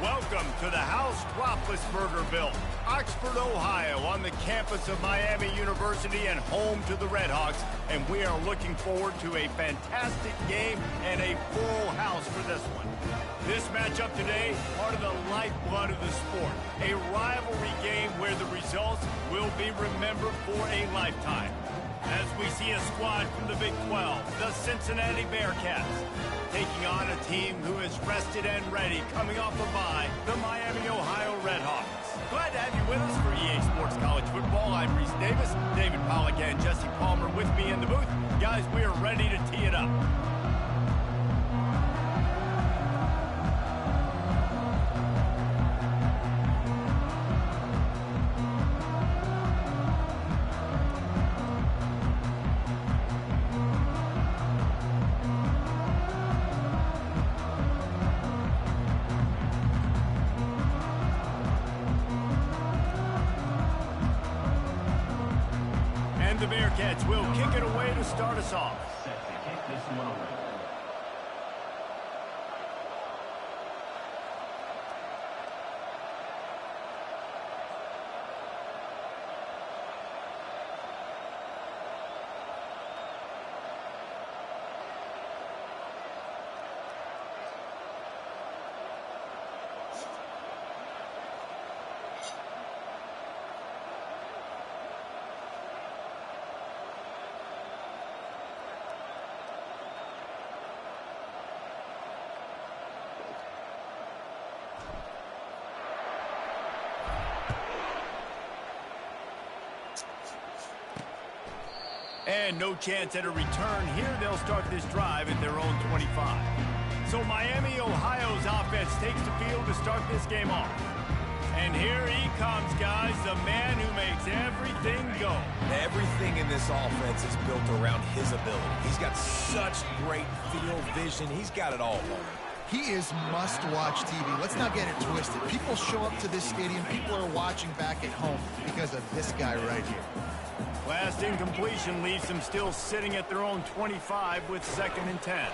Welcome to the house Roethlisberger-built, Oxford, Ohio, on the campus of Miami University and home to the Redhawks. And we are looking forward to a fantastic game and a full house for this one. This matchup today, part of the lifeblood of the sport. A rivalry game where the results will be remembered for a lifetime. As we see a squad from the Big 12, the Cincinnati Bearcats, taking on a team who is rested and ready, coming off a bye, the Miami, Ohio Redhawks. Glad to have you with us for EA Sports College Football. I'm Reese Davis, David Pollack and Jesse Palmer with me in the booth. Guys, we are ready to tee it up. The Bearcats will kick it away to start us off. Set to kick this one away. And no chance at a return here. They'll start this drive at their own 25. So Miami, Ohio's offense takes the field to start this game off. And here he comes, guys, the man who makes everything go. Everything in this offense is built around his ability. He's got such great field vision. He's got it all. He is must-watch TV. Let's not get it twisted. People show up to this stadium. People are watching back at home because of this guy right here. Last incompletion leaves them still sitting at their own 25 with 2nd and 10.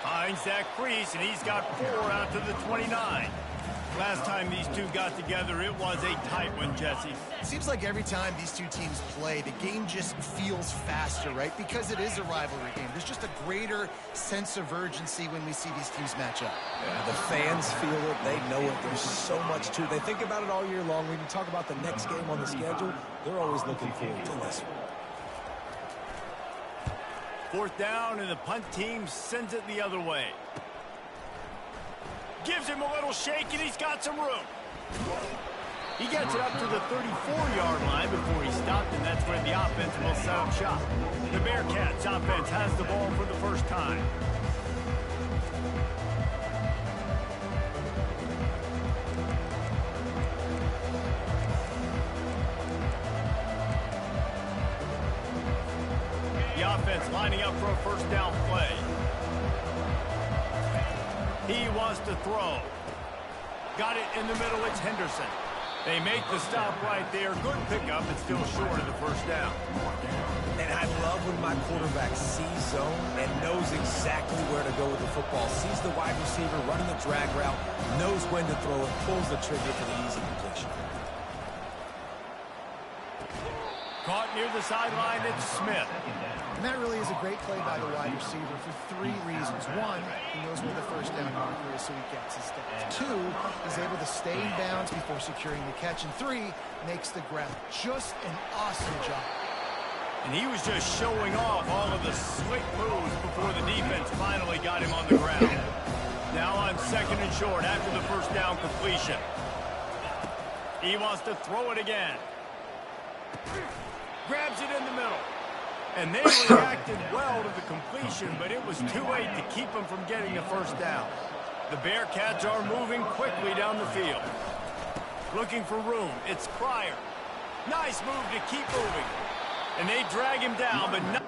Finds that crease, and he's got 4 out to the 29. Last time these two got together, it was a tight one, Jesse. It seems like every time these two teams play, the game just feels faster, right? Because it is a rivalry game. There's just a greater sense of urgency when we see these teams match up. Yeah, the fans feel it. They know it. There's so much to it. They think about it all year long. When you talk about the next game on the schedule, they're always looking forward to this one. 4th down, and the punt team sends it the other way. Gives him a little shake, and he's got some room. He gets it up to the 34-yard line before he stopped, and that's where the offense will set up shop. The Bearcats offense has the ball for the first time. The offense lining up for a first down play. He wants to throw. Got it in the middle. It's Henderson. They make the stop right there. Good pickup, but still short of the first down. And I love when my quarterback sees zone and knows exactly where to go with the football. Sees the wide receiver running the drag route, knows when to throw it, pulls the trigger for the easy completion. Caught near the sideline, it's Smith. And that really is a great play by the wide receiver for 3 reasons. One, he knows where the first down marker is, so he gets his steps. 2, he's able to stay in bounds before securing the catch. And 3, makes the grab. Just an awesome job. And he was just showing off all of the slick moves before the defense finally got him on the ground. Now on 2nd and short after the first down completion. He wants to throw it again. Grabs it in the middle. And they reacted well to the completion, but it was too late to keep them from getting the first down. The Bearcats are moving quickly down the field. Looking for room. It's Pryor. Nice move to keep moving. And they drag him down, but not...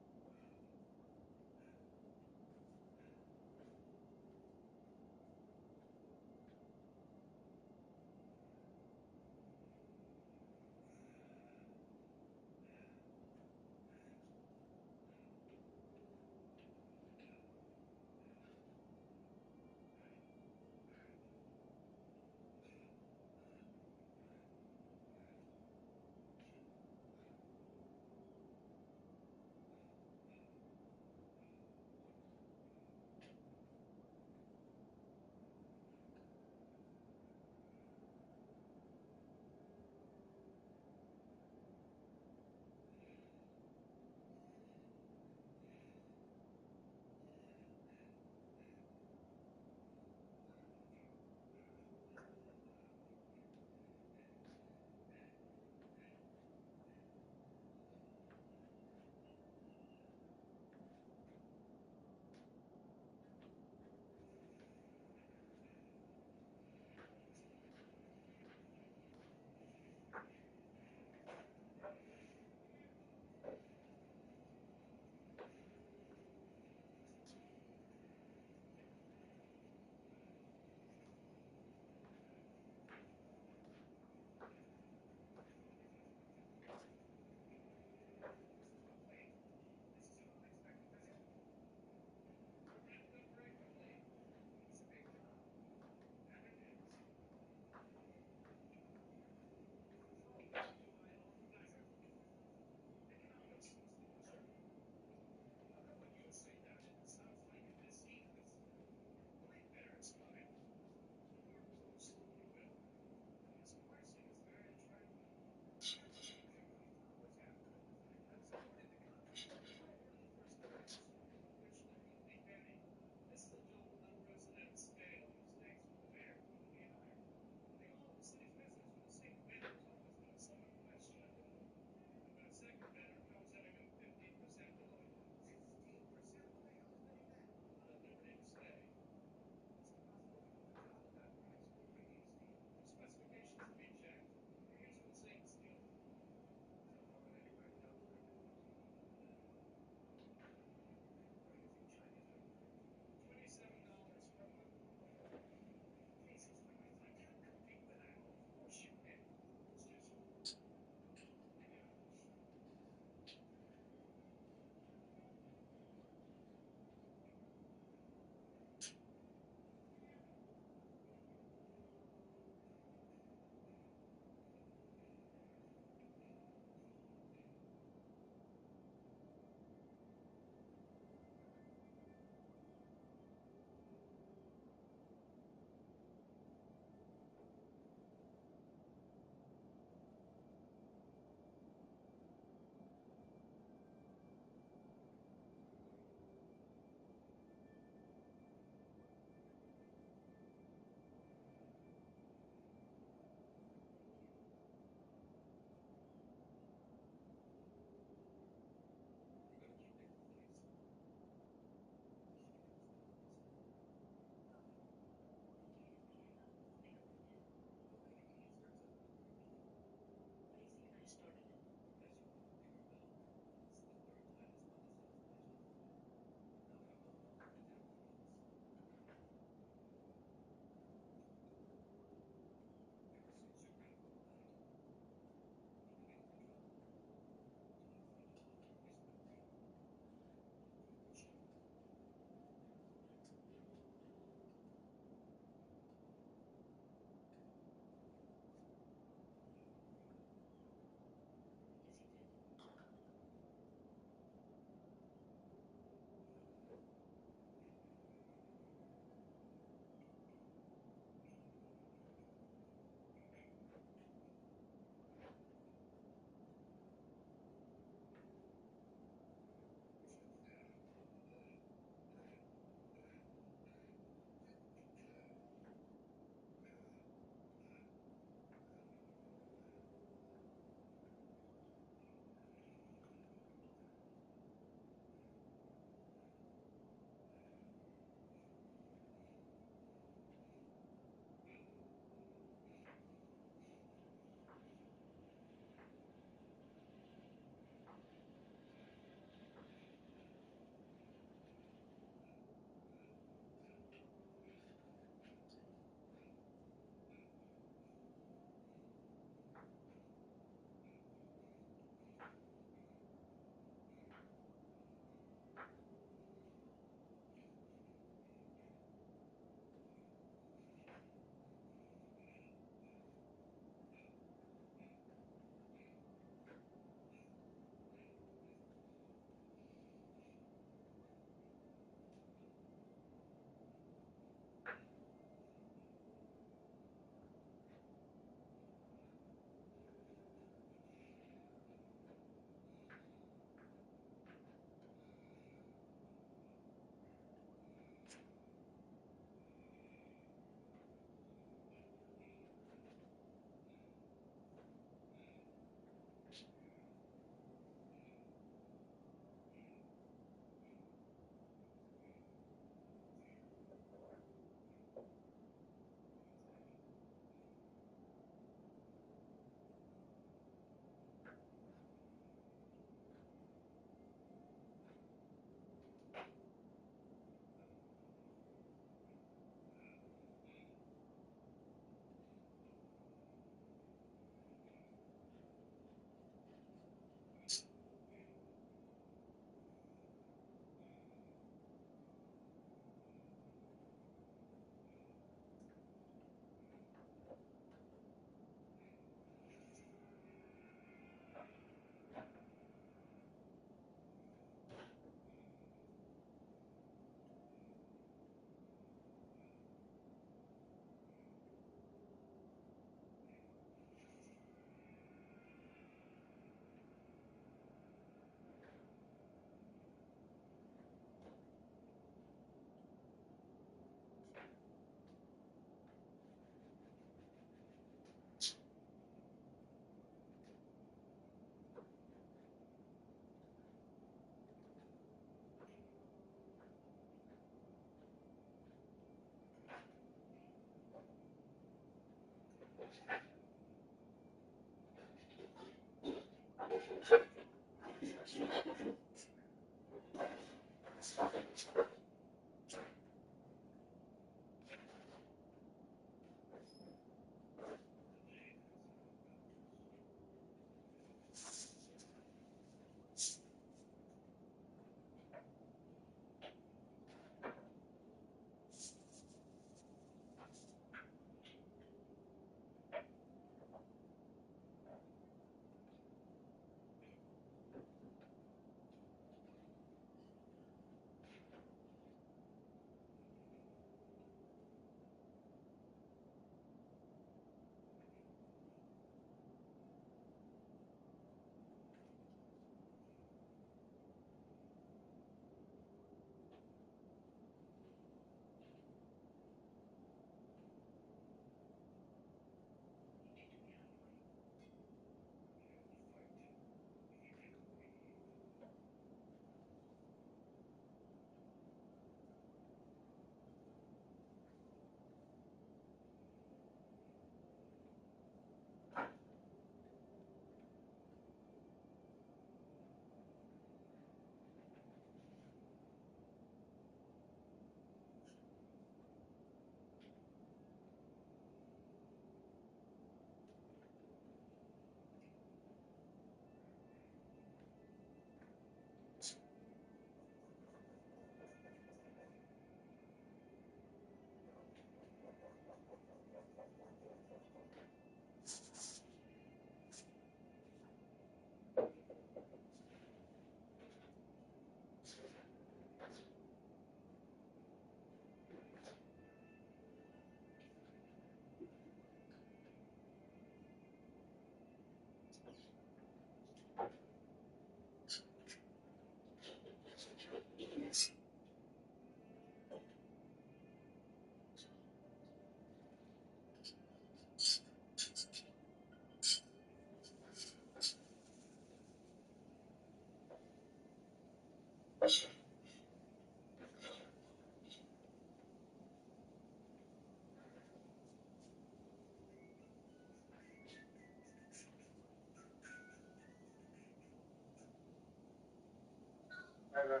Hey, man.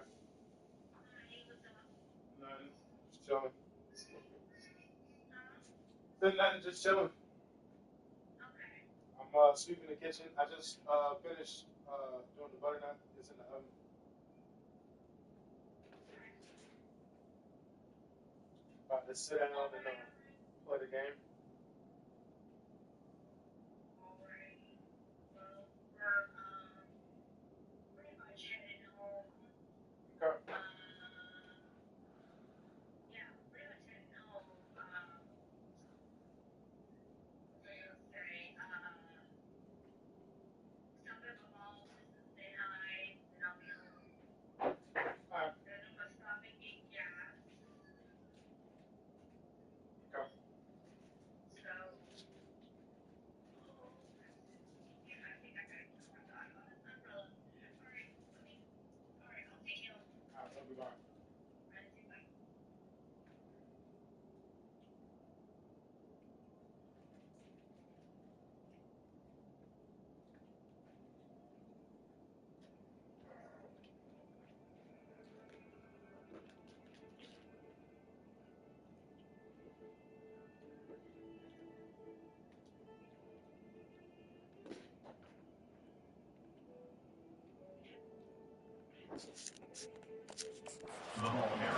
Nothing. Just chilling. Said nothing, just chilling. I'm sweeping the kitchen. I just finished doing the butternut. It's in the oven. About to sit down and play the game. Okay. All right. Okay. All right. I'll be back.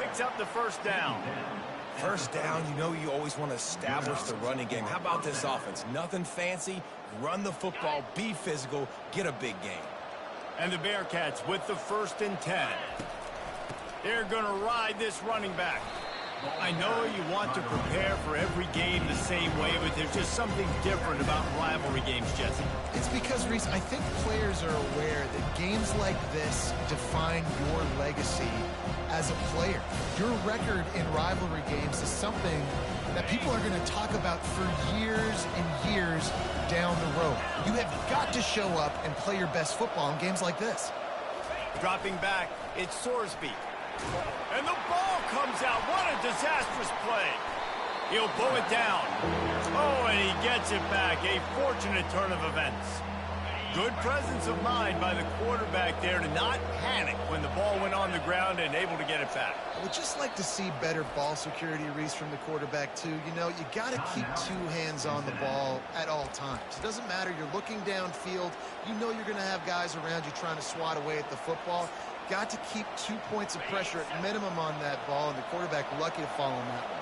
Picks up the first down. First down, you know you always want to establish the running game. How about this offense? Nothing fancy. Run the football, be physical, get a big gain. And the Bearcats with the 1st and 10. They're going to ride this running back. I know you want to prepare for every game the same way, but there's just something different about rivalry games, Jesse. It's because, Reese, I think players are aware that games like this define your legacy as a player. Your record in rivalry games is something that people are going to talk about for years and years down the road. You have got to show up and play your best football in games like this. Dropping back, it's Sorsby. And the ball comes out. What a disastrous play. He'll pull it down. Oh, and he gets it back. A fortunate turn of events. Good presence of mind by the quarterback there to not panic when the ball went on the ground and able to get it back. I would just like to see better ball security, Reese, from the quarterback, too. You know, you got to keep two hands on the ball at all times. It doesn't matter. You're looking downfield. You know you're going to have guys around you trying to swat away at the football. Got to keep 2 points of pressure at minimum on that ball, and the quarterback lucky to fall on that one.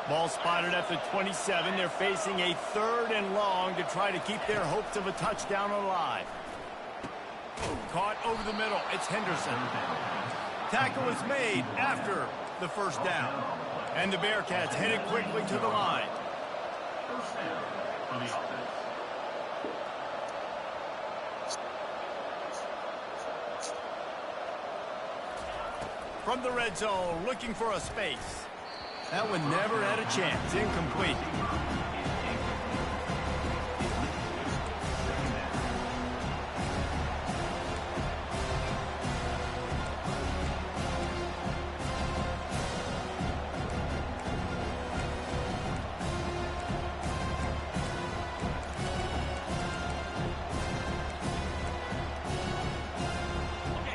Ball spotted at the 27. They're facing a 3rd and long to try to keep their hopes of a touchdown alive. Caught over the middle. It's Henderson. Tackle is made after the first down. And the Bearcats headed quickly to the line. First down for the offense. From the red zone, looking for a space. That one never had a chance. Incomplete.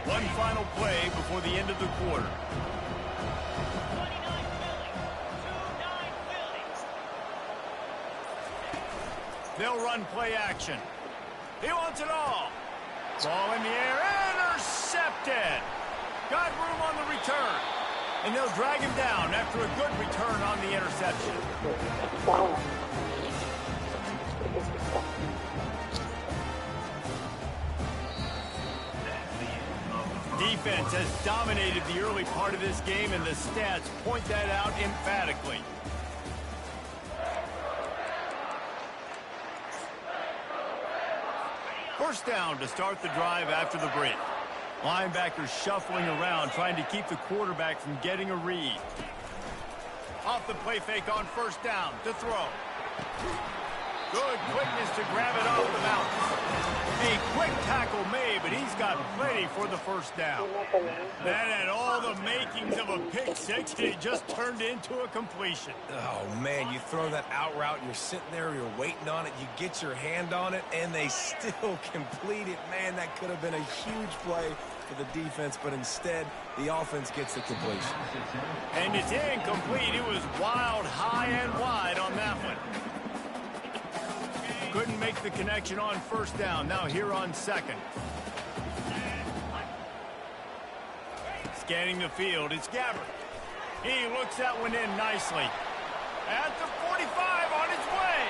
One final play before the end of the quarter. They'll run play action. He wants it all. Ball in the air. Intercepted. Got room on the return. And they'll drag him down after a good return on the interception. Defense has dominated the early part of this game, and the stats point that out emphatically. First down to start the drive after the break. Linebackers shuffling around, trying to keep the quarterback from getting a read. Off the play fake on first down to throw. Good quickness to grab it off the bounce. A quick tackle made, but he's got plenty for the first down. That had all the makings of a pick six, and it just turned into a completion. Oh, man, you throw that out route, you're sitting there, you're waiting on it, you get your hand on it, and they still complete it. Man, that could have been a huge play for the defense, but instead, the offense gets the completion. And it's incomplete. It was wild, high and wide on that one. Couldn't make the connection on first down. Now here on second. Scanning the field, it's Gabbert. He looks that one in nicely. At the 45 on his way.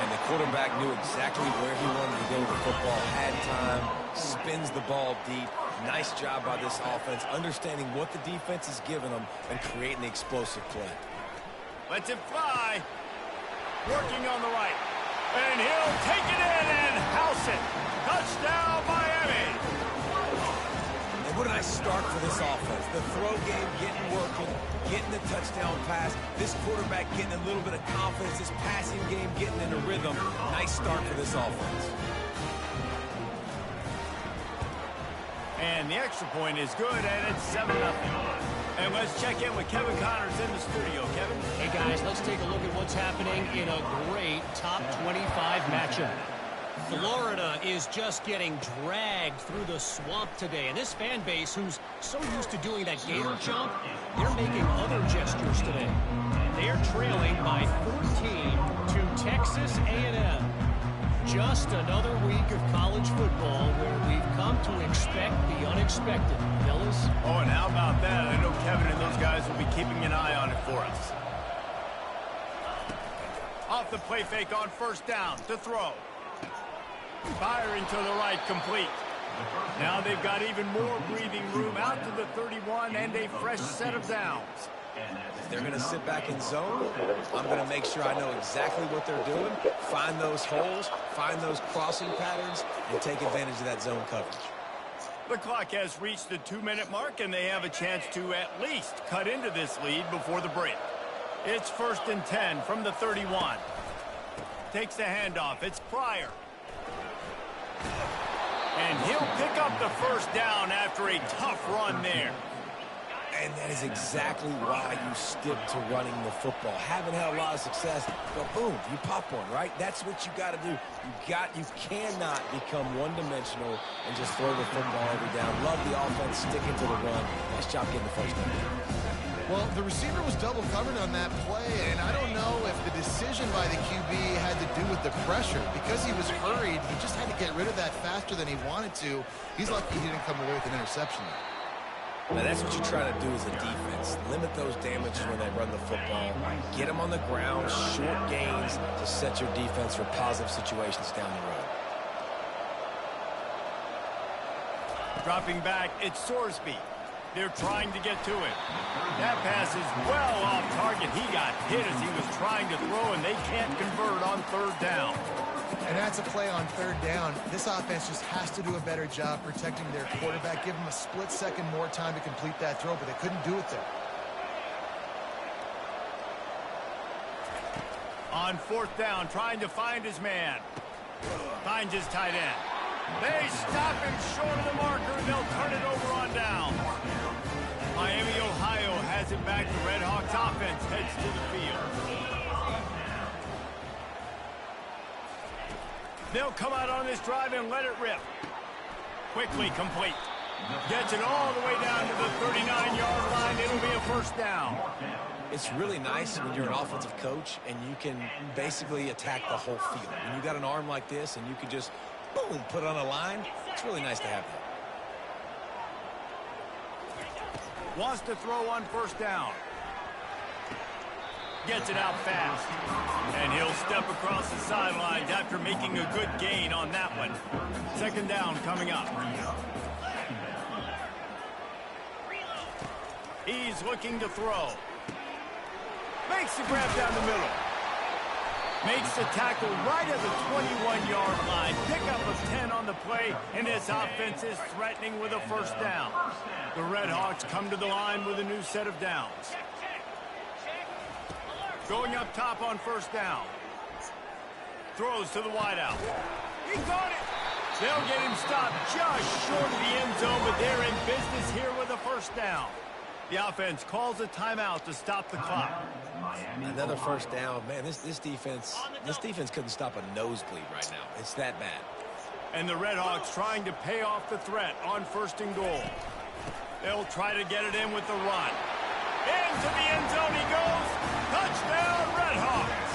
And the quarterback knew exactly where he wanted to go with the football. Had time, spins the ball deep. Nice job by this offense, understanding what the defense is giving them and creating the explosive play. Lets it fly. Working on the right. And he'll take it in and house it. Touchdown, Miami. And what a nice start for this offense. The throw game getting working, getting the touchdown pass. This quarterback getting a little bit of confidence. This passing game getting in a rhythm. Nice start for this offense. And the extra point is good, and it's 7-0. And let's check in with Kevin Connors in the studio. Kevin? Hey, guys, let's take a look at what's happening in a great top 25 matchup. Florida is just getting dragged through the swamp today. And this fan base, who's so used to doing that gator jump, they're making other gestures today. They're trailing by 14 to Texas A&M. Just another week of college football where we've come to expect the unexpected. Fellas? Oh, and how about that? I know Kevin and those guys will be keeping an eye on it for us. Off the play fake on first down to throw. Firing to the right, complete. Now they've got even more breathing room out to the 31 and a fresh set of downs. If they're going to sit back in zone, I'm going to make sure I know exactly what they're doing, find those holes, find those crossing patterns, and take advantage of that zone coverage. The clock has reached the 2-minute mark, and they have a chance to at least cut into this lead before the break. It's 1st and 10 from the 31. Takes the handoff. It's Pryor. And he'll pick up the first down after a tough run there. And that is exactly why you stick to running the football. Haven't had a lot of success, but boom, you pop one, right? That's what you got to do. You cannot become one-dimensional and just throw the football every down. Love the offense, sticking to the run. Nice job getting the first down. Well, the receiver was double covered on that play, and I don't know if the decision by the QB had to do with the pressure. Because he was hurried, he just had to get rid of that faster than he wanted to. He's lucky he didn't come away with an interception. Now, that's what you try to do as a defense. Limit those damages when they run the football. Get them on the ground, short gains to set your defense for positive situations down the road. Dropping back, it's Sorsby. They're trying to get to it. That pass is well off target. He got hit as he was trying to throw, and they can't convert on third down. And that's a play on third down. This offense just has to do a better job protecting their quarterback. Give them a split second more time to complete that throw, but they couldn't do it there. On fourth down, trying to find his man. Finds his tight end. They stop him short of the marker, and they'll turn it over on down. Miami, Ohio has it back. The Red Hawks offense heads to the field. They'll come out on this drive and let it rip. Quickly complete. Gets it all the way down to the 39-yard line. It'll be a first down. It's really nice when you're an offensive coach and you can basically attack the whole field. When you got an arm like this and you can just, boom, put it on a line, it's really nice to have that. Wants to throw on first down. Gets it out fast. And he'll step across the sidelines after making a good gain on that one. Second down coming up. He's looking to throw. Makes the grab down the middle. Makes the tackle right at the 21-yard line. Pickup of 10 on the play, and this offense is threatening with a first down. The Red Hawks come to the line with a new set of downs. Going up top on first down. Throws to the wideout. He got it. They'll get him stopped just short of the end zone, but they're in business here with a first down. The offense calls a timeout to stop the clock. Another first down. Man, this defense couldn't stop a nosebleed right now. It's that bad. And the Red Hawks trying to pay off the threat on first and goal. They'll try to get it in with the run. Into the end zone he goes. Touchdown, Red Hawks.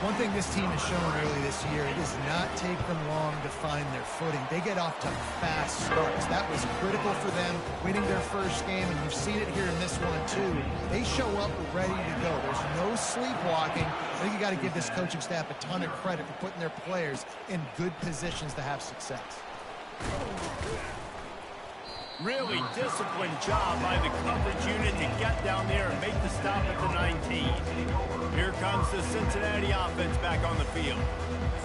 One thing this team has shown early this year, it does not take them long to find their footing. They get off to fast starts. That was critical for them, winning their first game, and you've seen it here in this one too. They show up ready to go. There's no sleepwalking. I think you got to give this coaching staff a ton of credit for putting their players in good positions to have success. Really disciplined job by the coverage unit to get down there and make the stop at the 19. Here comes the Cincinnati offense back on the field.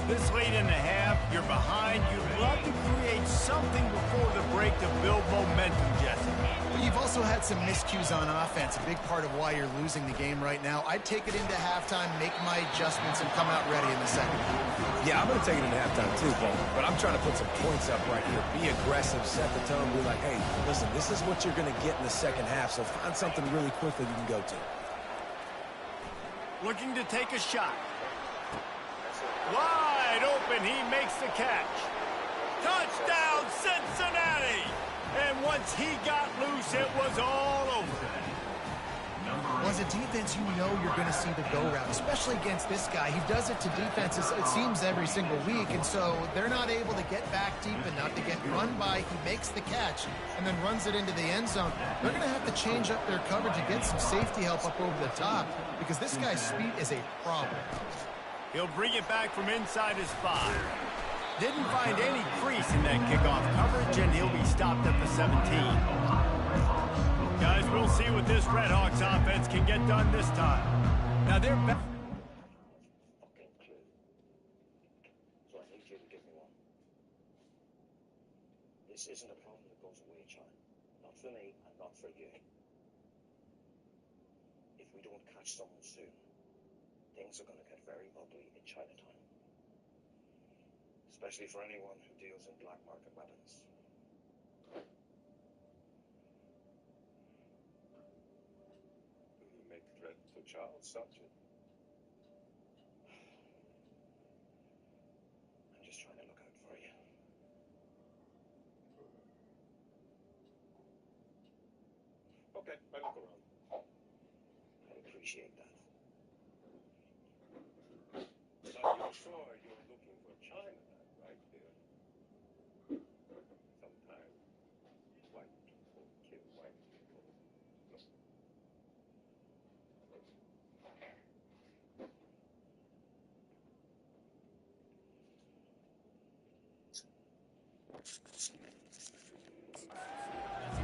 This late in the half, you're behind. You'd love to create something before the break to build momentum, Jesse. But you've also had some miscues on offense, a big part of why you're losing the game right now. I'd take it into halftime, make my adjustments, and come out ready in the second half. Yeah, I'm going to take it into halftime too, Paul. But I'm trying to put some points up right here. Be aggressive, set the tone, be like, hey, listen, this is what you're going to get in the second half, so find something really quickly you can go to. Looking to take a shot. Wide open, he makes the catch. Touchdown, Cincinnati! And once he got loose, it was all over. Well, as a defense, you know you're going to see the go route, especially against this guy. He does it to defenses, it seems, every single week, and so they're not able to get back deep enough to get run by. He makes the catch and then runs it into the end zone. They're going to have to change up their coverage and get some safety help up over the top because this guy's speed is a problem. He'll bring it back from inside his 5. Didn't find any crease in that kickoff coverage, and he'll be stopped at the 17. Guys, we'll see what this Red Hawks offense can get done this time. Now they're back. Fucking clue. So I need you to give me one. This isn't a problem that goes away, Charlie. Not for me and not for you. If we don't catch someone soon, things are going to get very ugly in Chinatown. Especially for anyone who deals in black market weapons. a child subject. I'm just trying to look out for you. Okay, I look around. I appreciate that. Now, you're sure you're looking for Chinaman, right, dear? Sometimes white people kill white people. No.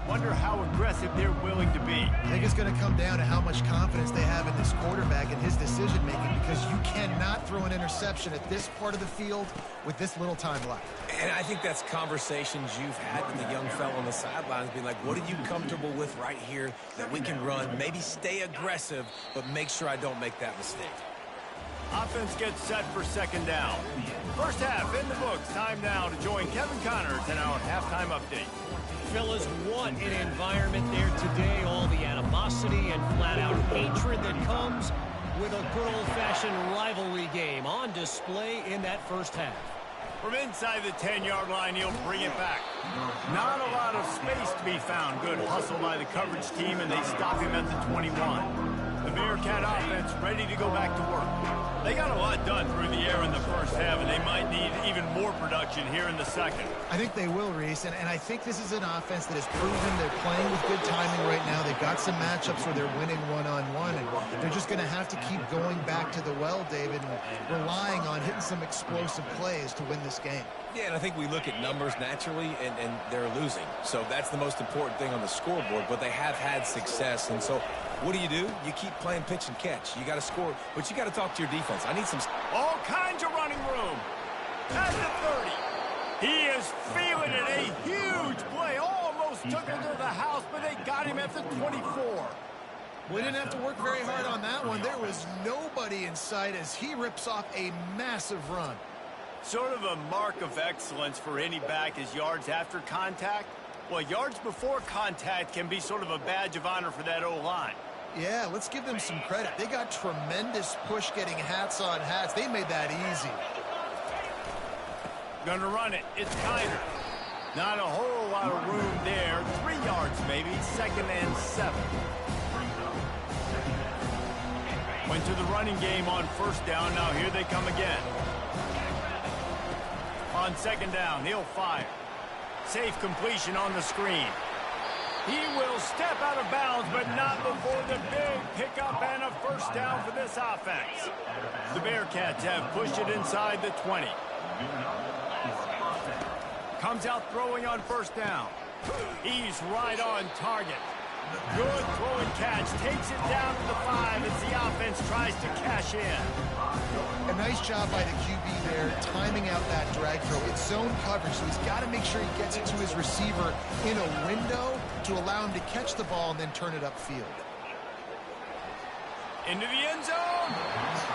Wonder how aggressive they're willing to be. I think it's going to come down to how much confidence they have in this quarterback and his decision-making, because you cannot throw an interception at this part of the field with this little time left. And I think that's conversations you've had with the young fellow on the sidelines, being like, what are you comfortable with right here that we can run? Maybe stay aggressive, but make sure I don't make that mistake. Offense gets set for second down. First half in the books. Time now to join Kevin Connors in our halftime update. Fellas, what an environment there today. All the animosity and flat-out hatred that comes with a good old-fashioned rivalry game on display in that first half. From inside the 10-yard line, he'll bring it back. Not a lot of space to be found. Good hustle by the coverage team, and they stop him at the 21. The Bearcat offense ready to go back to work. They got a lot done through the air in the first half, and they might need even more production here in the second. I think they will, Reese, and I think this is an offense that has proven they're playing with good timing right now. They've got some matchups where they're winning one-on-one, and they're just going to have to keep going back to the well, David, and relying on hitting some explosive plays to win this game. Yeah, and I think we look at numbers naturally, and they're losing. So that's the most important thing on the scoreboard, but they have had success. And so what do? You keep playing pitch and catch. You got to score, but you got to talk to your defense. I need some... All kinds of running room. At the 30. He is feeling it. A huge play. Almost took him to the house, but they got him at the 24. We didn't have to work very hard on that one. There was nobody in sight as he rips off a massive run. Sort of a mark of excellence for any back is yards after contact. Well, yards before contact can be sort of a badge of honor for that O-line. Yeah, let's give them some credit. They got tremendous push getting hats on hats. They made that easy. Gonna run it. It's Kiner. Not a whole lot of room there. 3 yards maybe. 2nd and 7. Went to the running game on first down. Now here they come again. On 2nd down, he'll fire. Safe completion on the screen. He will step out of bounds, but not before the big pickup and a first down for this offense. The Bearcats have pushed it inside the 20. Comes out throwing on first down. He's right on target. Good throw and catch. Takes it down to the 5 as the offense tries to cash in. A nice job by the QB there, timing out that drag throw. It's zone coverage, so he's got to make sure he gets it to his receiver in a window to allow him to catch the ball and then turn it upfield. Into the end zone.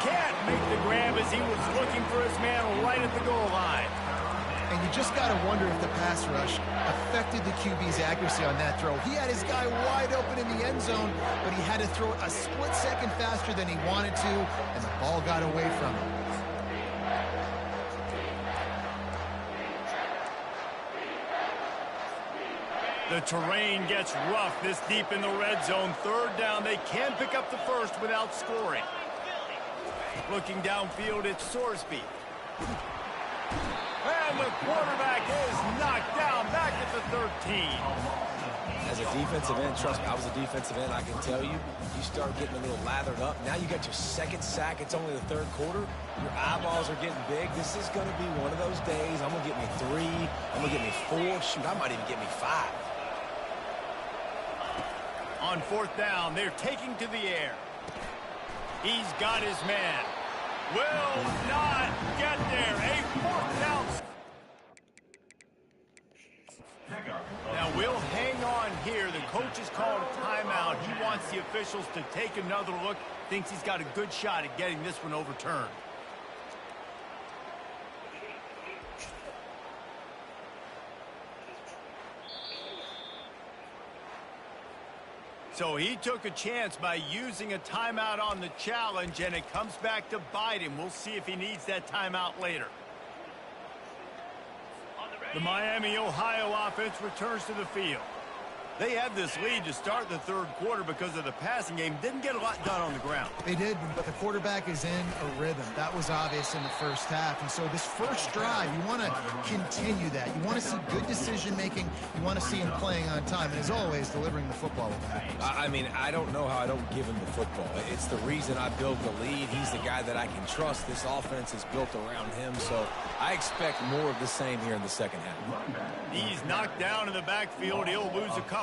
Can't make the grab as he was looking for his man right at the goal line. And you just got to wonder if the pass rush affected the QB's accuracy on that throw. He had his guy wide open in the end zone, but he had to throw it a split second faster than he wanted to, and the ball got away from him. The terrain gets rough this deep in the red zone. 3rd down, they can pick up the first without scoring. Looking downfield, it's Sorsby. And the quarterback is knocked down back at the 13. As a defensive end, trust me, I was a defensive end, I can tell you, you start getting a little lathered up. Now you got your 2nd sack. It's only the 3rd quarter. Your eyeballs are getting big. This is going to be one of those days. I'm going to get me 3. I'm going to get me 4. Shoot, I might even get me 5. On 4th down, they're taking to the air. He's got his man. Will not get there. A 4th down. Now we'll hang on here. The coach has called a timeout. He wants the officials to take another look. Thinks he's got a good shot at getting this one overturned. So he took a chance by using a timeout on the challenge, and it comes back to bite him. We'll see if he needs that timeout later. The Miami, Ohio offense returns to the field. They had this lead to start the third quarter because of the passing game. Didn't get a lot done on the ground. They did, but the quarterback is in a rhythm. That was obvious in the first half. And so this first drive, you want to continue that. You want to see good decision-making. You want to see him playing on time. And as always, delivering the football with that. I mean, I don't know how I don't give him the football. It's the reason I built the lead. He's the guy that I can trust. This offense is built around him. So I expect more of the same here in the second half. He's knocked down in the backfield. He'll lose a couple.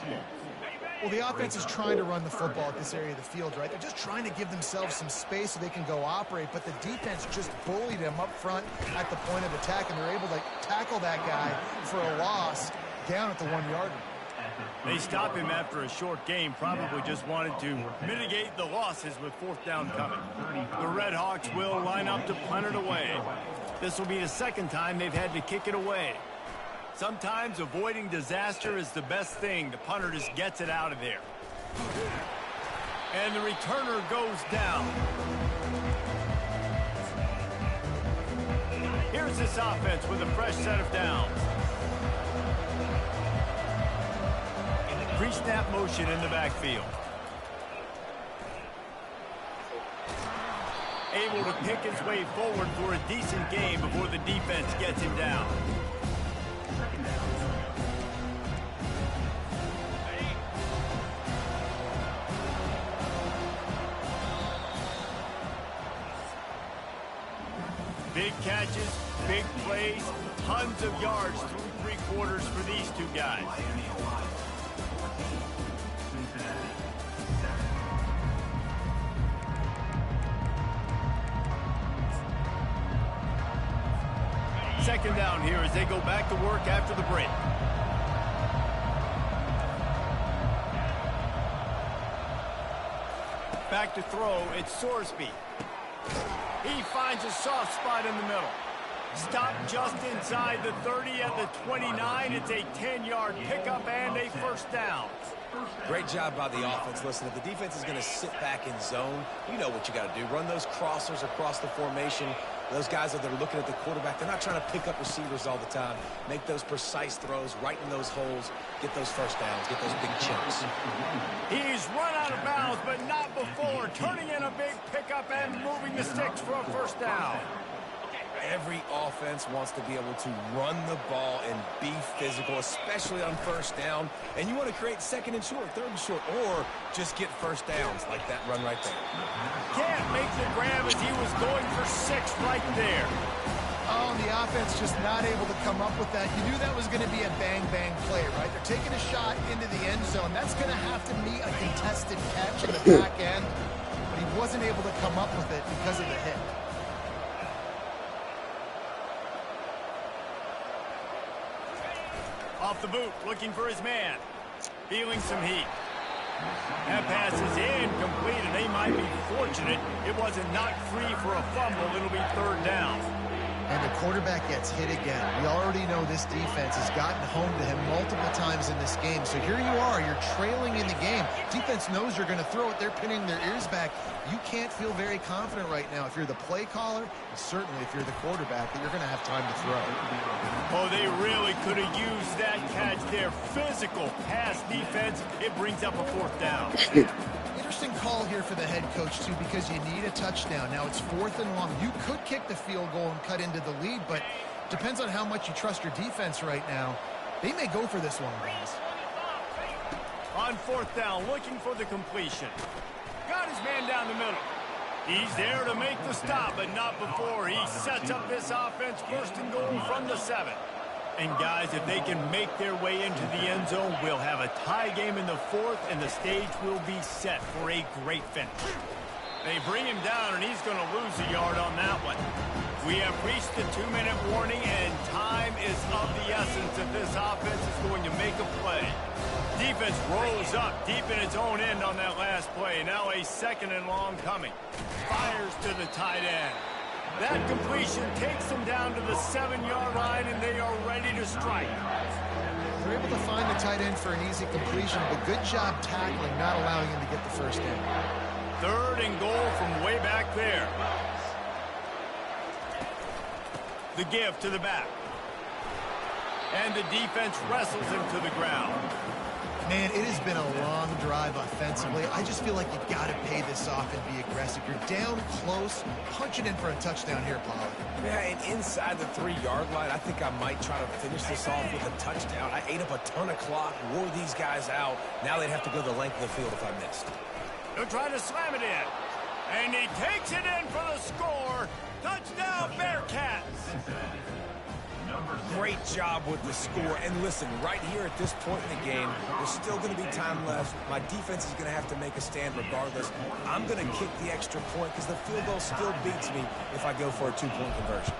Well, the offense is trying to run the football at this area of the field, right? They're just trying to give themselves some space so they can go operate, but the defense just bullied him up front at the point of attack, and they're able to tackle that guy for a loss down at the 1 yard line. They stop him after a short game, probably just wanted to mitigate the losses with fourth down coming. The Red Hawks will line up to punt it away. This will be the second time they've had to kick it away. Sometimes avoiding disaster is the best thing. The punter just gets it out of there. And the returner goes down. Here's this offense with a fresh set of downs. Pre-snap motion in the backfield. Able to pick his way forward for a decent game before the defense gets him down. Big catches, big plays, tons of yards through three quarters for these two guys. Second down here as they go back to work after the break. Back to throw, it's Sorsby. He finds a soft spot in the middle. Stop just inside the 30 at the 29. It's a 10-yard pickup and a first down. Great job by the offense. Listen, if the defense is going to sit back in zone, you know what you got to do. Run those crossers across the formation. Those guys that are looking at the quarterback, they're not trying to pick up receivers all the time. Make those precise throws, right in those holes, get those first downs, get those big chunks. He's run out of bounds, but not before. Turning in a big pickup and moving the sticks for a first down. Every offense wants to be able to run the ball and be physical, especially on first down. And you want to create second and short, third and short, or just get first downs like that run right there. Can't make the grab as he was going for 6 right there. Oh, and the offense just not able to come up with that. You knew that was going to be a bang-bang play, right? They're taking a shot into the end zone. That's going to have to meet a contested catch in the back end, but he wasn't able to come up with it because of the hit. Off the boot, looking for his man. Feeling some heat. That pass is incomplete, and they might be fortunate it wasn't knocked free for a fumble. It'll be third down. And the quarterback gets hit again. We already know this defense has gotten home to him multiple times in this game. So here you are, you're trailing in the game. Defense knows you're going to throw it. They're pinning their ears back. You can't feel very confident right now if you're the play caller, and certainly if you're the quarterback, that you're going to have time to throw. Oh, they really could have used that catch there. Physical pass defense. It brings up a fourth down. Interesting call here for the head coach, too, because you need a touchdown. Now it's 4th and long. You could kick the field goal and cut into the lead, but depends on how much you trust your defense right now. They may go for this one, guys. On 4th down, looking for the completion. Got his man down the middle. He's there to make the stop, but not before. He sets up this offense 1st and goal from the 7. And guys, if they can make their way into the end zone, we'll have a tie game in the 4th, and the stage will be set for a great finish. They bring him down, and he's going to lose a yard on that one. We have reached the 2-minute warning, and time is of the essence if this offense is going to make a play. Defense rolls up deep in its own end on that last play. Now a 2nd and long coming. Fires to the tight end. That completion takes them down to the 7-yard line, and they are ready to strike. were able to find the tight end for an easy completion, but good job tackling, not allowing him to get the first down. 3rd and goal from way back there. The give to the back. And the defense wrestles him to the ground. Man, it has been a long drive offensively. I just feel like you've got to pay this off and be aggressive. You're down close. Punch it in for a touchdown here, Pollard. Yeah, and inside the 3-yard line, I think I might try to finish this off with a touchdown. I ate up a ton of clock, wore these guys out. Now they'd have to go the length of the field if I missed. They're trying to slam it in. And he takes it in for the score. Touchdown, Bearcats. Great job with the score. And listen, right here at this point in the game, there's still going to be time left. My defense is going to have to make a stand regardless. I'm going to kick the extra point because the field goal still beats me if I go for a 2-point conversion.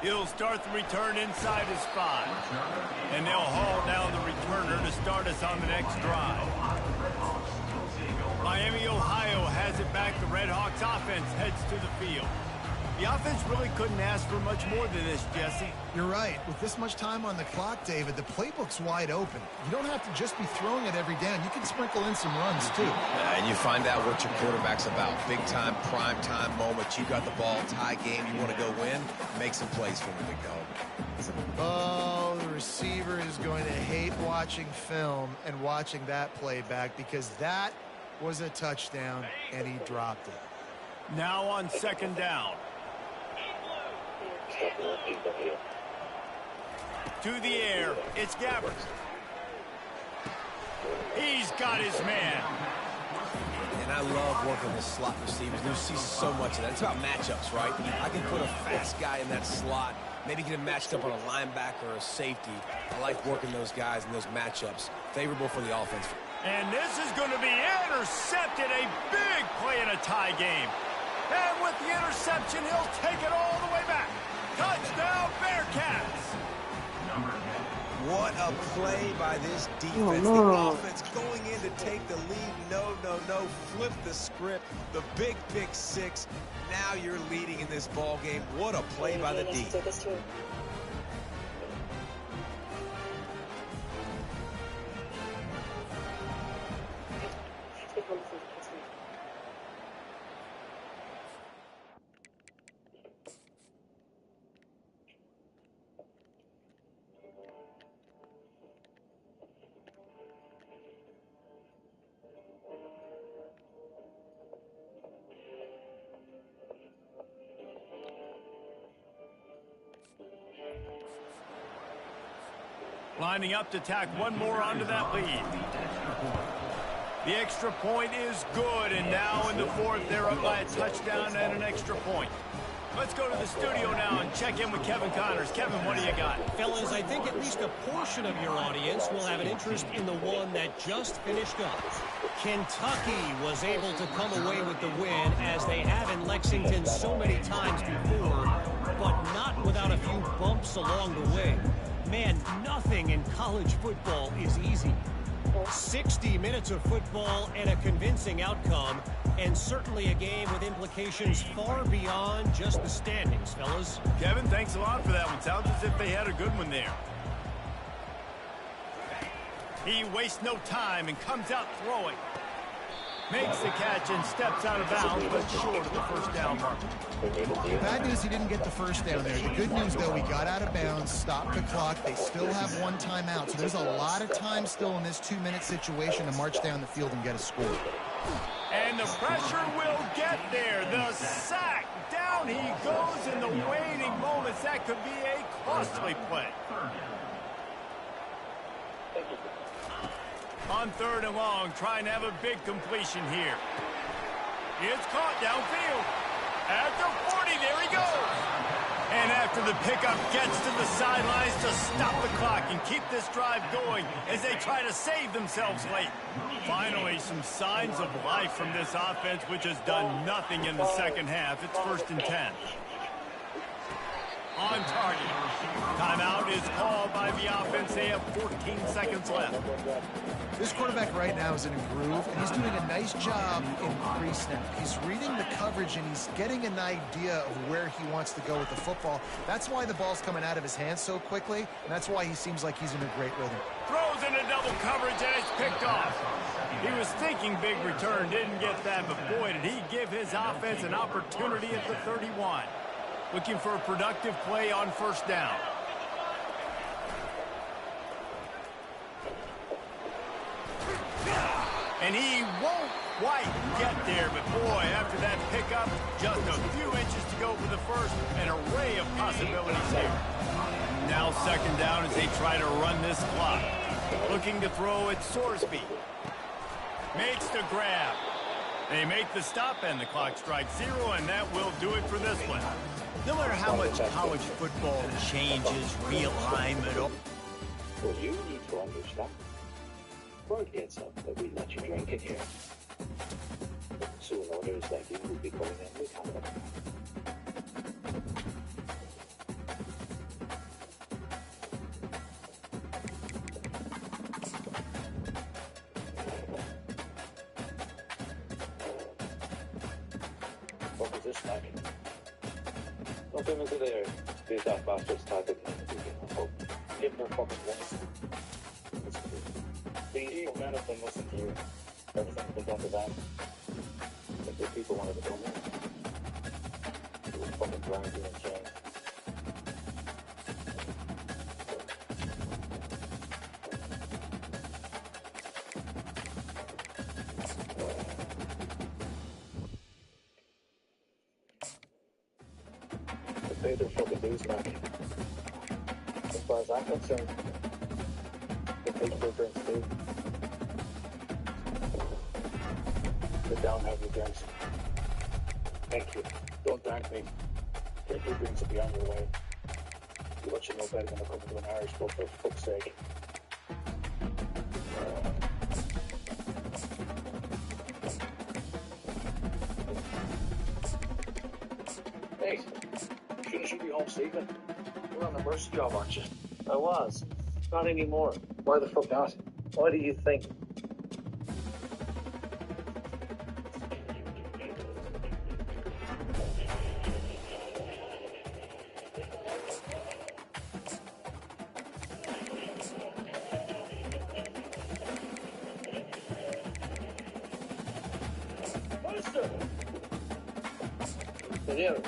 He'll start the return inside his 5. And they'll haul down the returner to start us on the next drive. Miami, Ohio has it back. The Red Hawks offense heads to the field. The offense really couldn't ask for much more than this, Jesse. You're right. With this much time on the clock, David, the playbook's wide open. You don't have to just be throwing it every down. You can sprinkle in some runs, too. And you find out what your quarterback's about. Big-time, prime-time moment. You got the ball, tie game, you want to go win, make some plays for me, big dog. Oh, the receiver is going to hate watching film and watching that play back because that was a touchdown, and he dropped it. Now on 2nd down. To the air, it's Gabbert. He's got his man. And I love working the slot receivers. You see so much of that. It's about matchups, right? I can put a fast guy in that slot, maybe get him matched up on a linebacker or a safety. I like working those guys in those matchups. Favorable for the offense. And this is going to be intercepted. A big play in a tie game. And with the interception, he'll take it all the way back. Touchdown, Bearcats! What a play by this defense. Oh, no. The offense going in to take the lead. No. Flip the script. The big pick 6. Now you're leading in this ball game. What a play by the D. Lining up to tack one more onto that lead. The extra point is good, and now in the 4th, they're up by a touchdown and an extra point. Let's go to the studio now and check in with Kevin Connors. Kevin, what do you got? Fellas, I think at least a portion of your audience will have an interest in the one that just finished up. Kentucky was able to come away with the win, as they have in Lexington so many times before, but not without a few bumps along the way. Man, nothing in college football is easy. 60 minutes of football and a convincing outcome, and certainly a game with implications far beyond just the standings, fellas. Kevin, thanks a lot for that one. Sounds as if they had a good one there. He wastes no time and comes out throwing. Makes the catch and steps out of bounds, but short of the first down mark. Bad news, he didn't get the first down there. The good news, though, he got out of bounds, stopped the clock. They still have one timeout, so there's a lot of time still in this 2-minute situation to march down the field and get a score. And the pressure will get there. The sack. Down he goes in the waiting moments. That could be a costly play. On 3rd and long, trying to have a big completion here. It's caught downfield. At the 40, there he goes. And after the pickup, gets to the sidelines to stop the clock and keep this drive going as they try to save themselves late. Finally, some signs of life from this offense, which has done nothing in the second half. It's 1st and 10. on target. Timeout is called by the offense. They have 14 seconds left. This quarterback right now is in a groove, and he's doing a nice job in pre-snap. He's reading the coverage, and he's getting an idea of where he wants to go with the football. That's why the ball's coming out of his hands so quickly, and that's why he seems like he's in a great rhythm. Throws into double coverage, and it's picked off. He was thinking big return, didn't get that, but boy, did he give his offense an opportunity at the 31. Looking for a productive play on first down. And he won't quite get there, but boy, after that pickup, just a few inches to go for the first. An array of possibilities here. Now second down as they try to run this clock. Looking to throw at Sorsby. Makes the grab. They make the stop, and the clock strikes 0, and that will do it for this one. No matter how much college football changes, real time at all. Well, you need to understand. Word gets up that we let you drink in here. Soon others like you will be coming in with Canada. What was this like? Nothing into there. These that bastards started give them fucking voice. These none of them listen to you. Everything's been done to them. If the people wanted to come in, it would fucking grind you in chains. They pay their fucking dues back. As far as I'm concerned, they take their drinks too. Sit down, have your drinks. Thank you. Don't thank me. Take your drinks and be on your way. You let you know better than to come to an Irish pub for fuck's sake. Hey, shouldn't you be home sleeping? You're on the mercy job, aren't you? I was. Not anymore. Why the fuck not? Why do you think? Master! Daniel.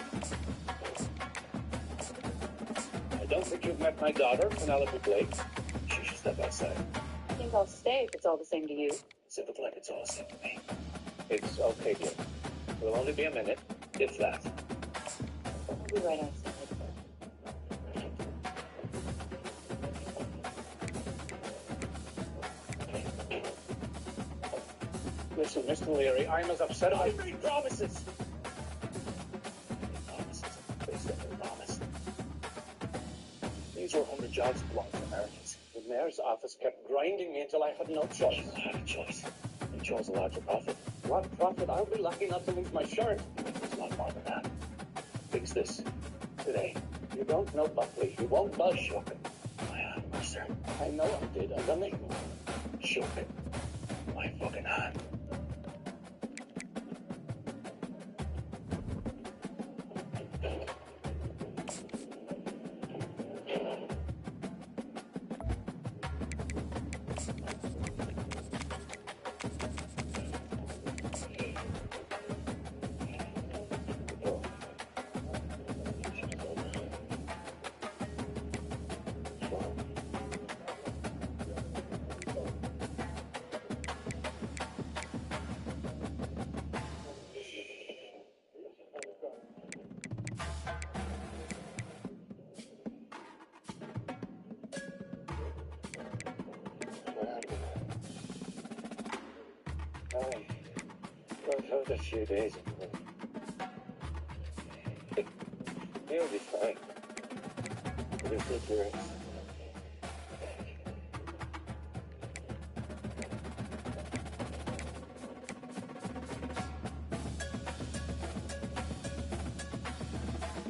I don't think you've met my daughter, Penelope Blake. She should step outside. I think I'll stay if it's all the same to you. Zip it like it's all the same to me. It's okay, dear. It'll only be a minute, if that. I'll be right outside. Listen, Mr. Leary, I'm as upset about... I made promises! Promises. They said they promised. These were 100 jobs that belonged to Americans. The mayor's office kept grinding me until I had no choice. You had a choice. You chose a larger profit. What profit? I'll be lucky not to lose my shirt. It's a lot more than that. Fix this. Today. You don't know Buckley. You won't buzz shocking. My hand, master. I know I did. I don't need shook. My fucking hand. I've had a few days in You'll be fine. You'll take your rest.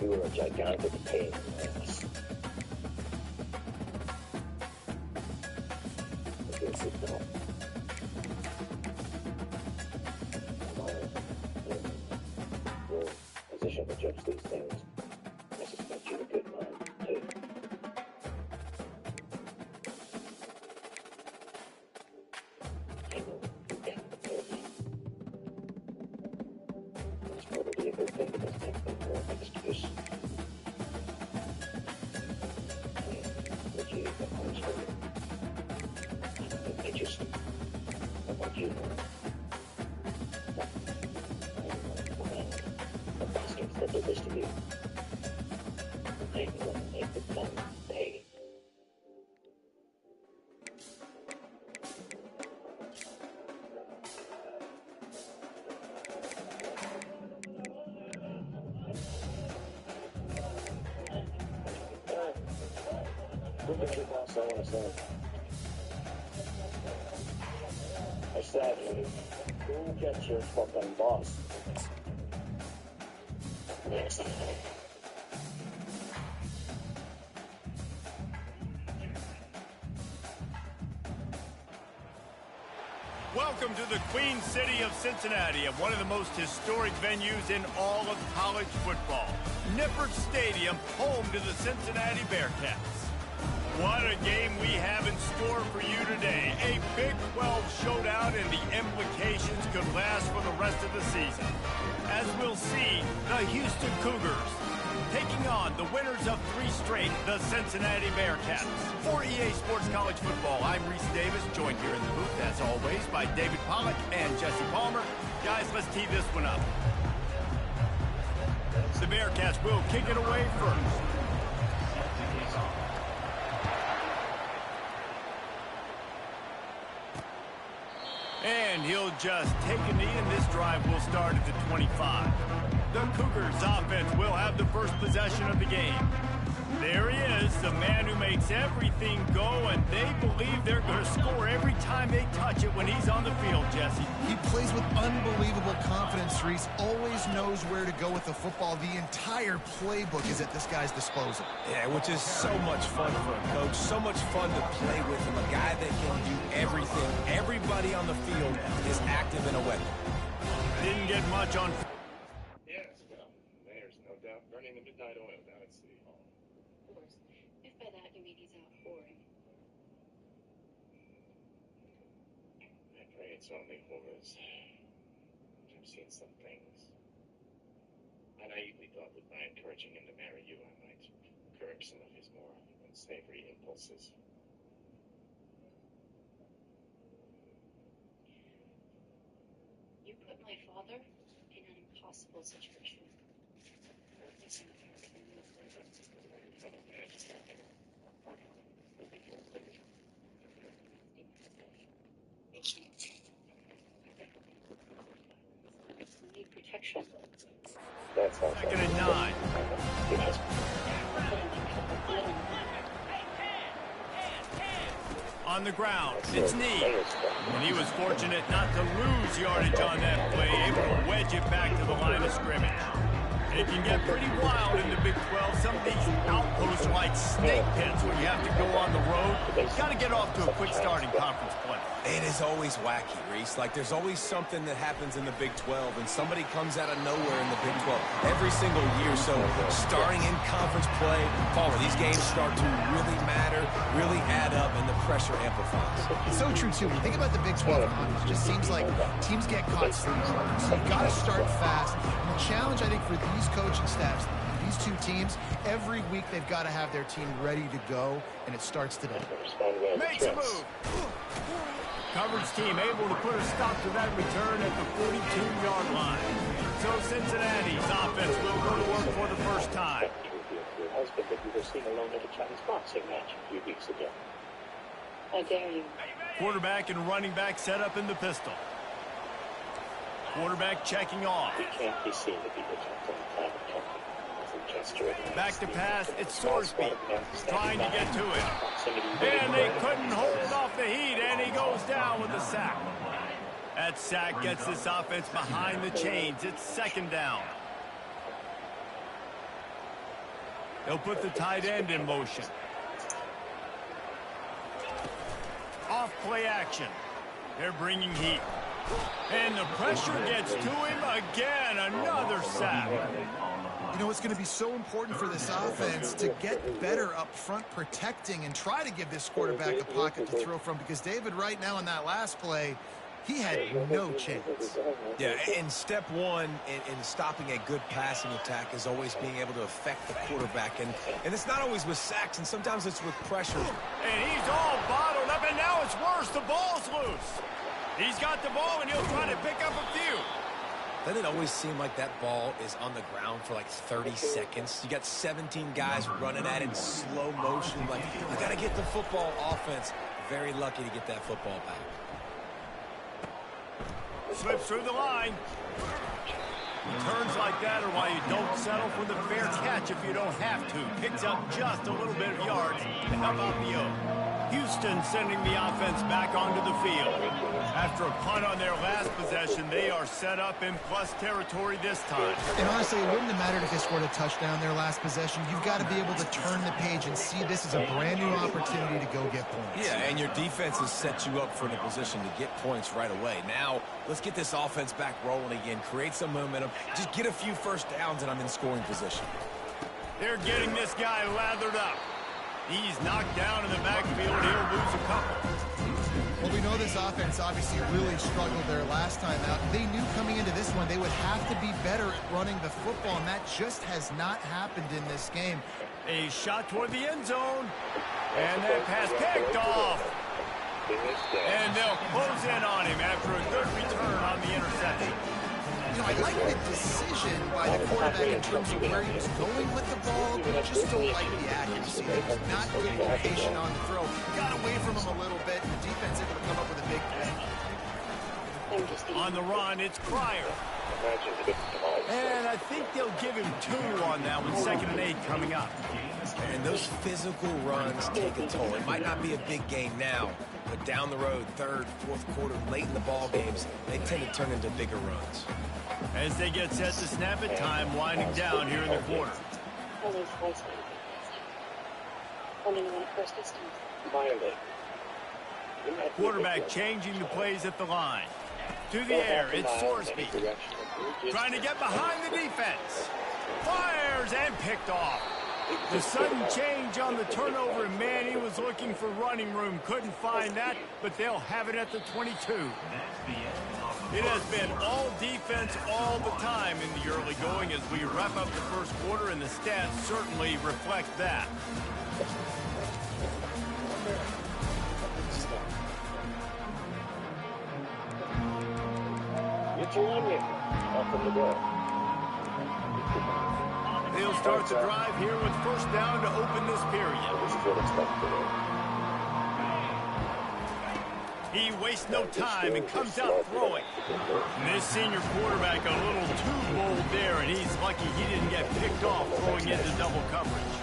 You were a gigantic pain in the ass. Your position to judge these things. I suspect you're a good man, too. I know you can't prepare me. It's probably a good thing because I think they're an excuse. Would you get points for me? I just... I want you to know. The bastards that did this to you. I'm gonna make the fun pay. Look at your boss, I want to say. I said, go get your fucking boss. Next. Welcome to the Queen City of Cincinnati, and one of the most historic venues in all of college football. Nippert Stadium, home to the Cincinnati Bearcats. What a game we have in store for you today. A Big 12 showdown, and the implications could last for the rest of the season. As we'll see, the Houston Cougars taking on the winners of 3 straight, the Cincinnati Bearcats. For EA Sports College Football, I'm Reese Davis, joined here in the booth, as always, by David Pollack and Jesse Palmer. Guys, let's tee this one up. The Bearcats will kick it away first. And he'll just take a knee, and this drive will start at the 25. The Cougars offense will have the first possession of the game. There he is, the man who makes everything go, and they believe they're going to score every time they touch it when he's on the field, Jesse. He plays with unbelievable confidence, Reese. Always knows where to go with the football. The entire playbook is at this guy's disposal. Yeah, which is so much fun for a coach. So much fun to play with him. A guy that can do everything. Everybody on the field is active in a weapon. Didn't get much on... Yes, well, there's no doubt burning the midnight oil down at City Hall. Of course. If by that you mean he's out whoring. I pray it's only whores. I've seen some things. I naively thought that by encouraging him to marry you, I might curb some of his more unsavory impulses. You put my father in an impossible situation. We need protection. That sounds Second and 9. Yes. On the ground, it's knee. And he was fortunate not to lose yardage on that play, able to wedge it back to the line of scrimmage. It can get pretty wild in the Big 12. Some of these outposts are like snake pits where you have to go on the road. Got to get off to a quick start in conference play. It is always wacky, Reese. Like, there's always something that happens in the Big 12, and somebody comes out of nowhere in the Big 12 every single year. So, starting in conference play, Palmer, these games start to really matter, really add up, and the pressure amplifies. It's so true, too. When you think about the Big 12 conference, it just seems like teams get caught sleeping. So you've got to start fast. And the challenge, I think, for these coaching staffs, these two teams, every week they've got to have their team ready to go, and it starts today. Makes a move. Coverage team able to put a stop to that return at the 42-yard line. So Cincinnati's offense will go to work for the first time. Your husband that you were seeing alone at a Chinese boxing match a few weeks ago. How dare you? Quarterback and running back set up in the pistol. Quarterback checking off. He can't be seen to be the captain of private company. Back to pass, it's Sorsby trying to get to it. And they couldn't hold off the heat, and he goes down with a sack. That sack gets this offense behind the chains. It's second down. They'll put the tight end in motion. Off play action. They're bringing heat. And the pressure gets to him again. Another sack. You know, it's going to be so important for this offense to get better up front protecting and try to give this quarterback a pocket to throw from, because David, right now in that last play, he had no chance. Yeah, and step one in stopping a good passing attack is always being able to affect the quarterback. And it's not always with sacks, and sometimes it's with pressure. And he's all bottled up, and now it's worse. The ball's loose. He's got the ball, and he'll try to pick up a few. Doesn't it always seem like that ball is on the ground for like 30 seconds? You got 17 guys running at it in slow motion. Like, you got to get the football. Offense very lucky to get that football back. Slips through the line. Turns like that are why you don't settle for the fair catch if you don't have to. Picks up just a little bit of yards to help out the O. Houston sending the offense back onto the field. After a punt on their last possession, they are set up in plus territory this time. And honestly, it wouldn't have mattered if they scored a touchdown their last possession. You've got to be able to turn the page and see this as a brand new opportunity to go get points. Yeah, and your defense has set you up for the position to get points right away. Now, let's get this offense back rolling again, create some momentum, just get a few first downs, and I'm in scoring position. They're getting this guy lathered up. He's knocked down in the backfield. He'll lose a couple. Well, we know this offense obviously really struggled their last time out. They knew coming into this one they would have to be better at running the football, and that just has not happened in this game. A shot toward the end zone. And that pass picked off. And they'll close in on him after a good return on the interception. You know, I like the decision by the quarterback in terms of where he was going with the ball, but I just don't like the accuracy. It was not good location on the throw. Got away from him a little bit, and the defense able to come up with a big play. On the run, it's Pryor. And I think they'll give him 2 on that one. 2nd and 8 coming up. And those physical runs take a toll. It might not be a big game now, but down the road, 3rd, 4th quarter, late in the ball games, they tend to turn into bigger runs. As they get set to snap it, time winding down here in the quarter. Quarterback changing the plays at the line. To the air, it's Sorsby. Trying to get behind the defense. Fires and picked off. The sudden change on the turnover, and man, he was looking for running room. Couldn't find that, but they'll have it at the 22. It has been all defense all the time in the early going as we wrap up the first quarter, and the stats certainly reflect that. They'll start the drive here with first down to open this period. He wastes no time and comes out throwing. And this senior quarterback a little too bold there, and he's lucky he didn't get picked off throwing into double coverage.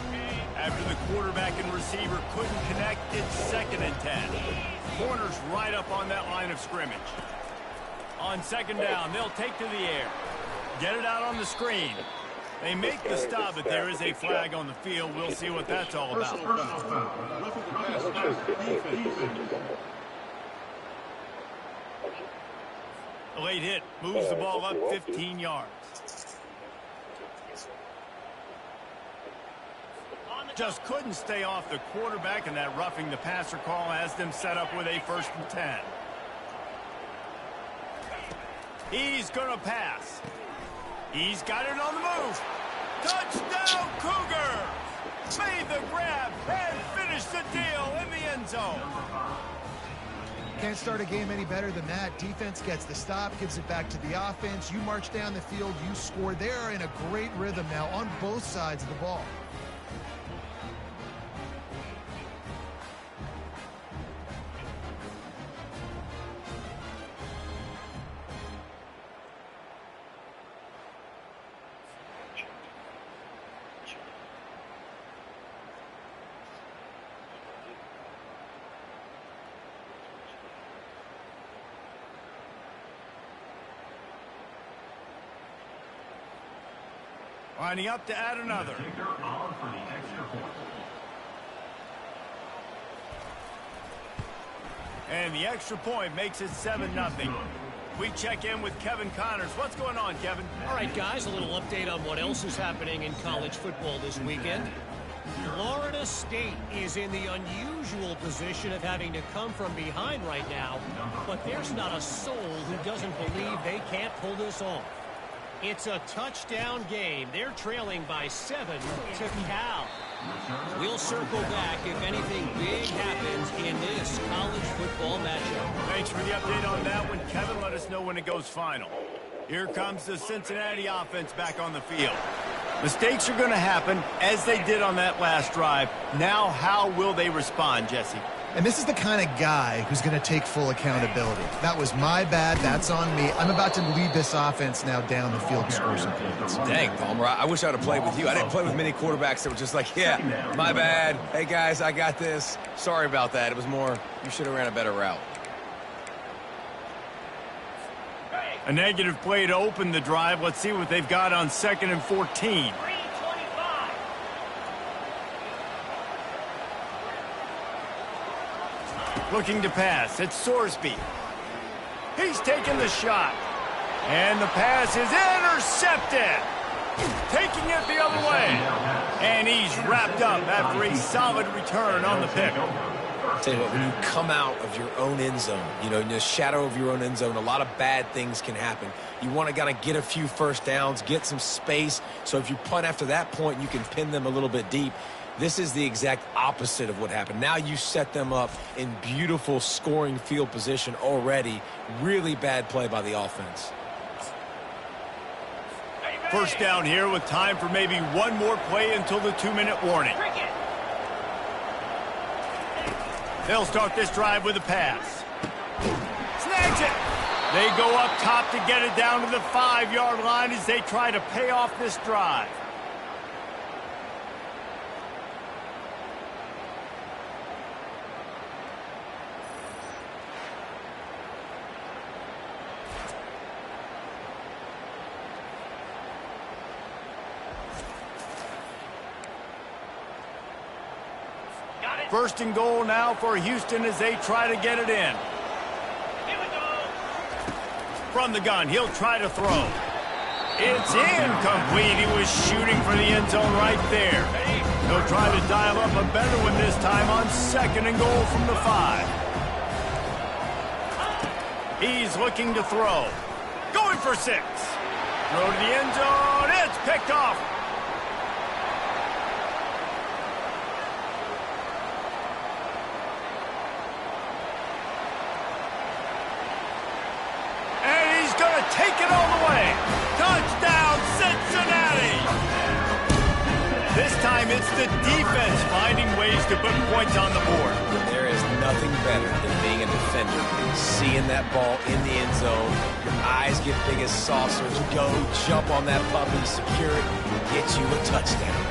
After the quarterback and receiver couldn't connect, it's 2nd and 10. Corner's right up on that line of scrimmage. On 2nd down, they'll take to the air. Get it out on the screen. They make the stop, but there is a flag on the field. We'll see what that's all about. A late hit moves the ball up 15 yards. Just couldn't stay off the quarterback, and that roughing the passer call has them set up with a 1st and 10. He's going to pass. He's got it on the move. Touchdown, Cougars! Made the grab and finished the deal in the end zone. Can't start a game any better than that. Defense gets the stop, gives it back to the offense. You march down the field, you score. They're in a great rhythm now on both sides of the ball. Lining up to add another. Kicker on for the extra point. And the extra point makes it 7-0. We check in with Kevin Connors. What's going on, Kevin? All right, guys, a little update on what else is happening in college football this weekend. Florida State is in the unusual position of having to come from behind right now, but there's not a soul who doesn't believe they can't pull this off. It's a touchdown game. They're trailing by 7 to Cal. We'll circle back if anything big happens in this college football matchup. Thanks for the update on that one, Kevin. Let us know when it goes final. Here comes the Cincinnati offense back on the field. Mistakes are going to happen, as they did on that last drive. Now, how will they respond, Jesse? And this is the kind of guy who's going to take full accountability. That was my bad. That's on me. I'm about to lead this offense now down the field and score some points. Dang, Palmer, I wish I would have played with you. I didn't play with many quarterbacks that were just like, yeah, my bad. Hey, guys, I got this. Sorry about that. It was more, you should have ran a better route. A negative play to open the drive. Let's see what they've got on 2nd and 14. Looking to pass. It's Sorsby. He's taking the shot. And the pass is intercepted. Taking it the other way. And he's wrapped up after a solid return on the pick. Tell you what, when you come out of your own end zone, you know, in the shadow of your own end zone, a lot of bad things can happen. You want to kind of get a few first downs, get some space. So if you punt after that point, you can pin them a little bit deep. This is the exact opposite of what happened. Now you set them up in beautiful scoring field position already. Really bad play by the offense. First down here with time for maybe one more play until the 2-minute warning. They'll start this drive with a pass. Snags it. They go up top to get it down to the 5-yard line as they try to pay off this drive. First and goal now for Houston as they try to get it in. From the gun, he'll try to throw. It's incomplete. He was shooting for the end zone right there. He'll try to dial up a better one this time on 2nd and goal from the 5. He's looking to throw. Going for 6. Throw to the end zone. It's picked off. Take it all the way. Touchdown, Cincinnati. This time it's the defense finding ways to put points on the board. There is nothing better than being a defender. Seeing that ball in the end zone, your eyes get big as saucers. Go, jump on that puppy, secure it, get you a touchdown.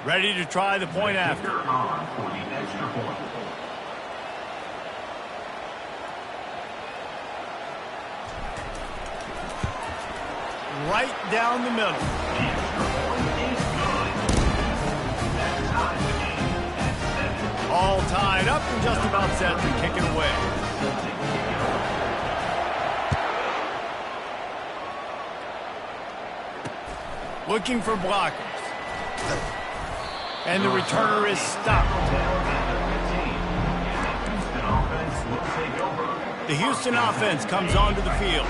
Ready to try the point after. On for the extra point. Right down the middle. The extra point is good. That ties the game at 7. All tied up and just about set to kick it away. Looking for blockers. And the returner is stopped. The Houston offense comes onto the field.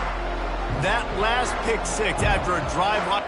That last pick six after a drive like...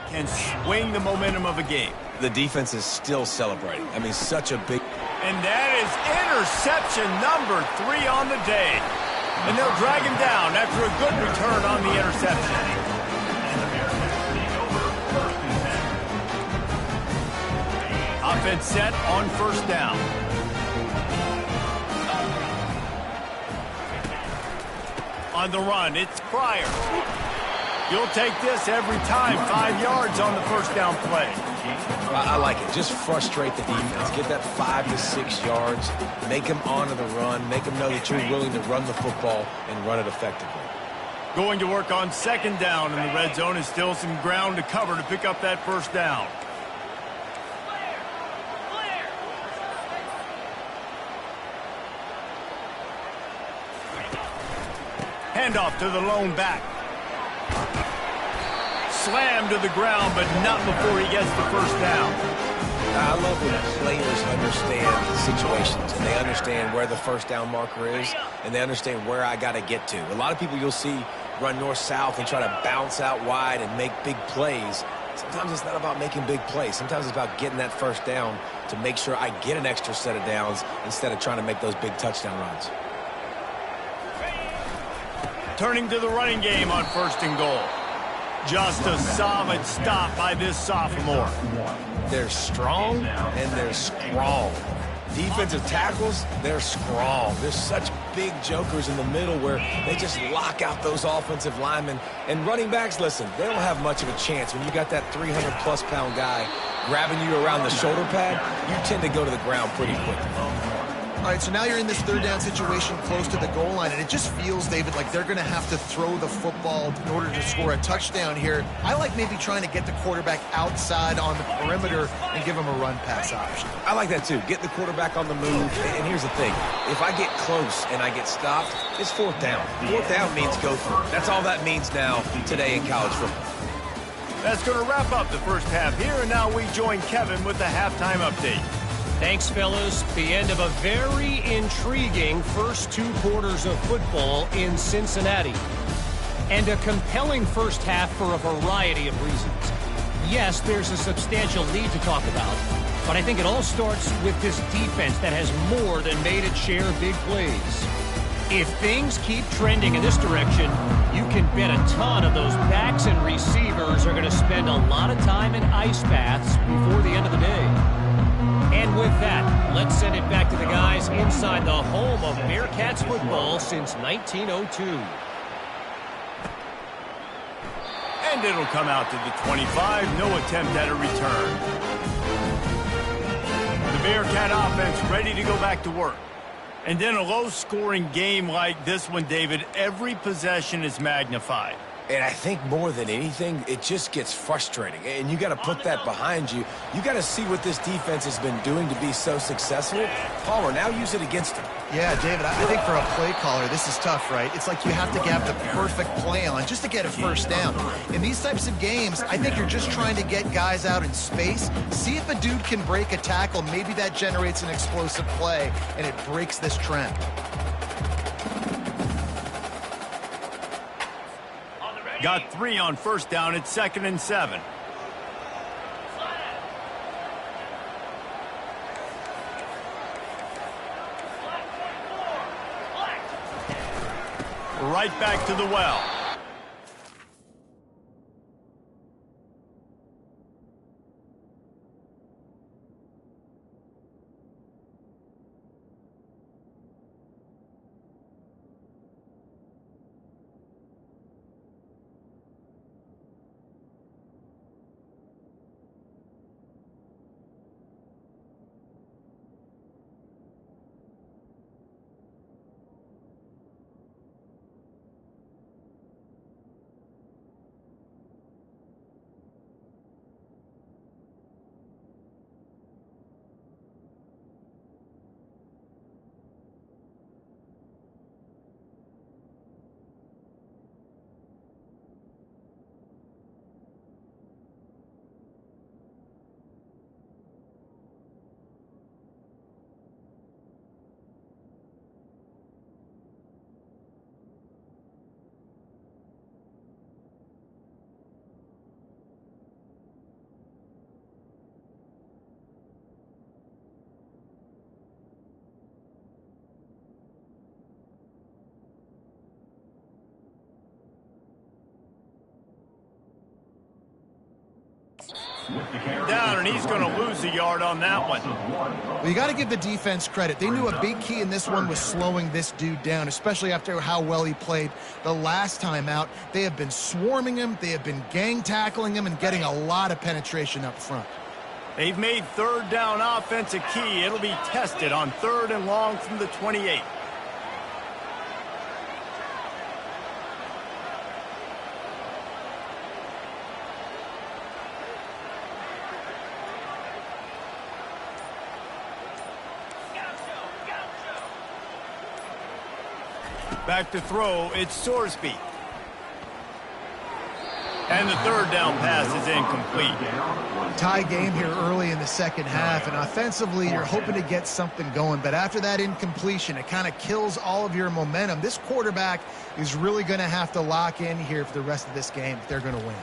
Can swing the momentum of a game. The defense is still celebrating. I mean, such a big... And that is interception number 3 on the day. And they'll drag him down after a good return on the interception. Offense set on first down. On the run, it's Pryor. You'll take this every time. 5 yards on the first down play. I like it. Just frustrate the defense. Get that 5 to 6 yards. Make them honor the run. Make them know that you're willing to run the football and run it effectively. Going to work on second down in the red zone is still some ground to cover to pick up that first down. Handoff to the lone back. Slam to the ground, but not before he gets the first down. I love when players understand situations, and they understand where the first down marker is, and they understand where I got to get to. A lot of people you'll see run north-south and try to bounce out wide and make big plays. Sometimes it's not about making big plays. Sometimes it's about getting that first down to make sure I get an extra set of downs instead of trying to make those big touchdown runs. Turning to the running game on first and goal. Just a solid stop by this sophomore. They're strong and they're strong. Defensive tackles, they're strong. There's such big jokers in the middle where they just lock out those offensive linemen. And running backs, listen, they don't have much of a chance. When you got that 300-plus pound guy grabbing you around the shoulder pad, you tend to go to the ground pretty quickly. All right, so now you're in this third down situation close to the goal line, and it just feels, David, like they're going to have to throw the football in order to score a touchdown here. I like maybe trying to get the quarterback outside on the perimeter and give him a run-pass option. I like that, too. Get the quarterback on the move. And here's the thing. If I get close and I get stopped, it's fourth down. Fourth down means go for it. That's all that means now today in college football. That's going to wrap up the first half here, and now we join Kevin with the halftime update. Thanks, fellas. The end of a very intriguing first 2 quarters of football in Cincinnati. And a compelling first half for a variety of reasons. Yes, there's a substantial lead to talk about, but I think it all starts with this defense that has more than made its share of big plays. If things keep trending in this direction, you can bet a ton of those backs and receivers are going to spend a lot of time in ice baths before the end of the day. And with that, let's send it back to the guys inside the home of Bearcats football since 1902. And it'll come out to the 25. No attempt at a return. The Bearcat offense ready to go back to work. And in a low-scoring game like this one, David, every possession is magnified. And I think more than anything, it just gets frustrating. And you got to put that behind you. You got to see what this defense has been doing to be so successful. Palmer, now use it against them. Yeah, David, I think for a play caller, this is tough, right? It's like you have to have the perfect play on just to get a first down. In these types of games, I think you're just trying to get guys out in space, see if a dude can break a tackle. Maybe that generates an explosive play, and it breaks this trend. Got 3 on first down. It's 2nd and 7. Right back to the well. Down, and he's going to lose a yard on that one. Well, you got to give the defense credit. They knew a big key in this one was slowing this dude down, especially after how well he played the last time out. They have been swarming him. They have been gang tackling him and getting a lot of penetration up front. They've made third down offense a key. It'll be tested on 3rd and long from the 28. Back to throw, it's Sorsby. And the 3rd down pass is incomplete. Tie game here early in the second half, and offensively you're hoping to get something going, but after that incompletion, it kind of kills all of your momentum. This quarterback is really going to have to lock in here for the rest of this game if they're going to win.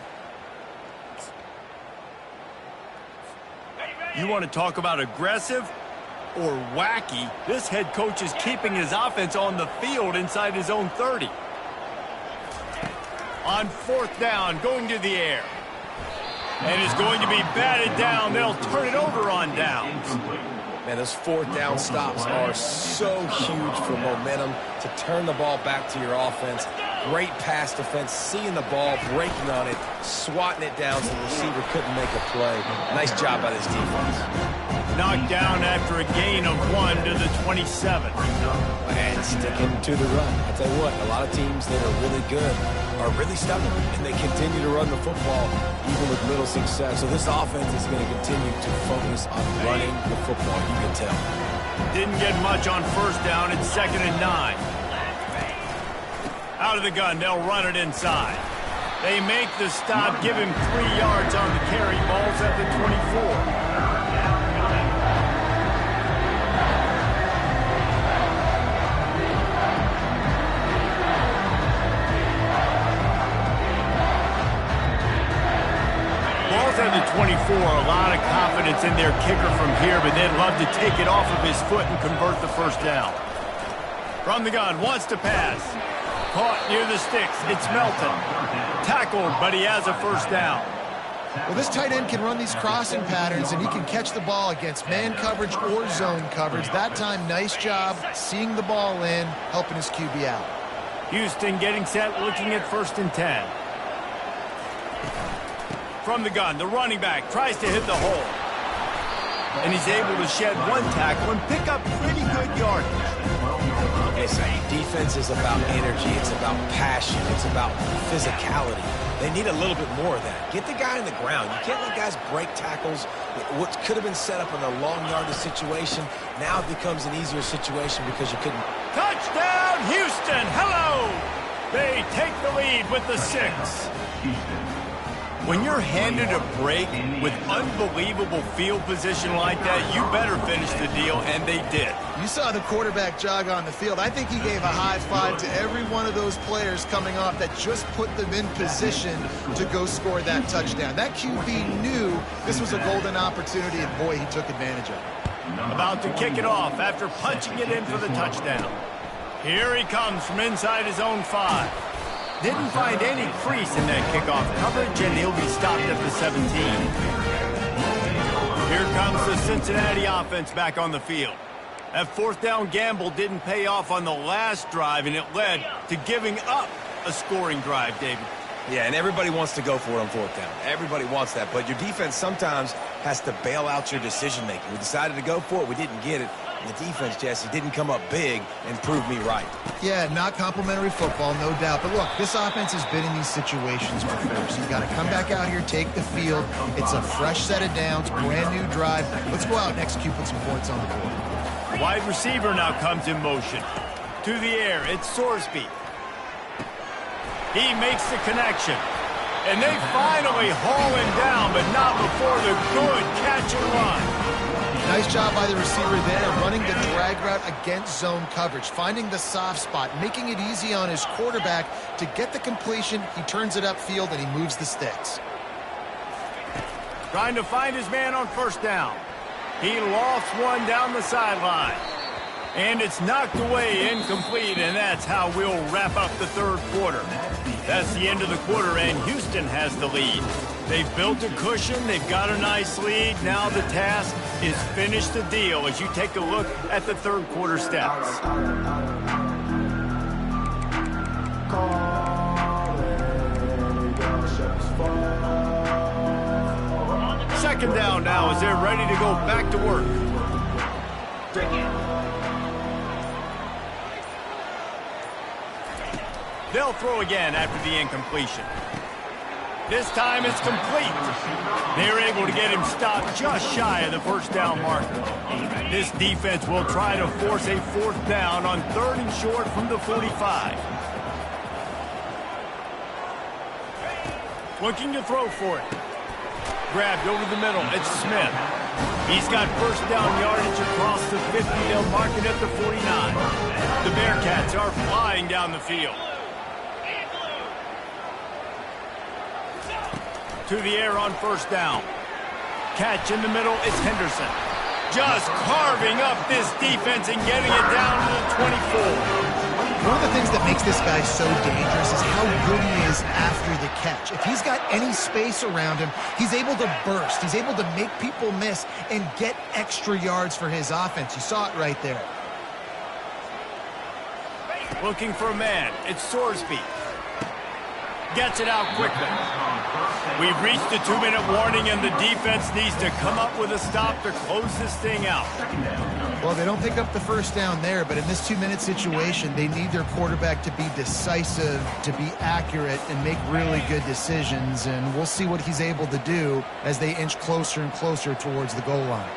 You want to talk about aggressive or wacky? This head coach is keeping his offense on the field inside his own 30. On 4th down, going to the air. And is going to be batted down. They'll turn it over on downs. Man, those 4th down stops are so huge for momentum to turn the ball back to your offense. Great pass defense, seeing the ball, breaking on it, swatting it down so the receiver couldn't make a play. Nice job by this defense. Knocked down after a gain of 1 to the 27. And sticking to the run. I tell you what, a lot of teams that are really good are really stubborn, and they continue to run the football even with little success. So this offense is going to continue to focus on running the football, you can tell. Didn't get much on 1st down. It's 2nd and 9. Out of the gun, they'll run it inside. They make the stop, give him 3 yards on the carry. Ball's at the 24. At the 24, a lot of confidence in their kicker from here, but they'd love to take it off of his foot and convert the 1st down. From the gun, wants to pass. Caught near the sticks. It's Melton. Tackled, but he has a 1st down. Well, this tight end can run these crossing patterns, and he can catch the ball against man coverage or zone coverage. That time, nice job seeing the ball in, helping his QB out. Houston getting set, looking at 1st and 10. From the gun, the running back tries to hit the hole. And he's able to shed one tackle and pick up pretty good yardage. Listen, defense is about energy. It's about passion. It's about physicality. They need a little bit more of that. Get the guy on the ground. You can't let guys break tackles. What could have been set up in a long yardage situation now becomes an easier situation because you couldn't. Touchdown, Houston! Hello! They take the lead with the 6. When you're handed a break with unbelievable field position like that, you better finish the deal, and they did. You saw the quarterback jog on the field. I think he gave a high five to every one of those players coming off that just put them in position to go score that touchdown. That QB knew this was a golden opportunity, and boy, he took advantage of it. About to kick it off after punching it in for the touchdown. Here he comes from inside his own 5. Didn't find any crease in that kickoff coverage, and he'll be stopped at the 17. Here comes the Cincinnati offense back on the field. That 4th down gamble didn't pay off on the last drive, and it led to giving up a scoring drive, David. Yeah, and everybody wants to go for it on 4th down. Everybody wants that, but your defense sometimes has to bail out your decision-making. We decided to go for it. We didn't get it. The defense, Jesse, didn't come up big and prove me right. Yeah, not complimentary football, no doubt. But look, this offense has been in these situations before. So you've got to come back out here, take the field. It's a fresh set of downs, brand new drive. Let's go out and execute, put some points on the board. Wide receiver now comes in motion. To the air, it's Sorsby. He makes the connection. And they finally haul him down, but not before the good catch and run. Nice job by the receiver there, running the drag route against zone coverage, finding the soft spot, making it easy on his quarterback to get the completion. He turns it upfield, and he moves the sticks. Trying to find his man on 1st down. He lofts one down the sideline. And it's knocked away, incomplete, and that's how we'll wrap up the 3rd quarter. That's the end of the quarter, and Houston has the lead. They've built a cushion. They've got a nice lead. Now the task is finish the deal as you take a look at the 3rd quarter stats. 2nd down now as they're ready to go back to work. They'll throw again after the incompletion. This time it's complete. They're able to get him stopped just shy of the 1st down marker. This defense will try to force a 4th down on 3rd and short from the 45. Looking to throw for it. Grabbed over the middle. It's Smith. He's got 1st down yardage across the 50. They'll mark it at the 49. The Bearcats are flying down the field. To the air on 1st down. Catch in the middle, it's Henderson. Just carving up this defense and getting it down to the 24. One of the things that makes this guy so dangerous is how good he is after the catch. If he's got any space around him, he's able to burst. He's able to make people miss and get extra yards for his offense. You saw it right there. Looking for a man, it's Sorsby. Gets it out quickly. We've reached the 2-minute warning, and the defense needs to come up with a stop to close this thing out. Well, they don't pick up the 1st down there, but in this 2-minute situation, they need their quarterback to be decisive, to be accurate, and make really good decisions, and we'll see what he's able to do as they inch closer and closer towards the goal line.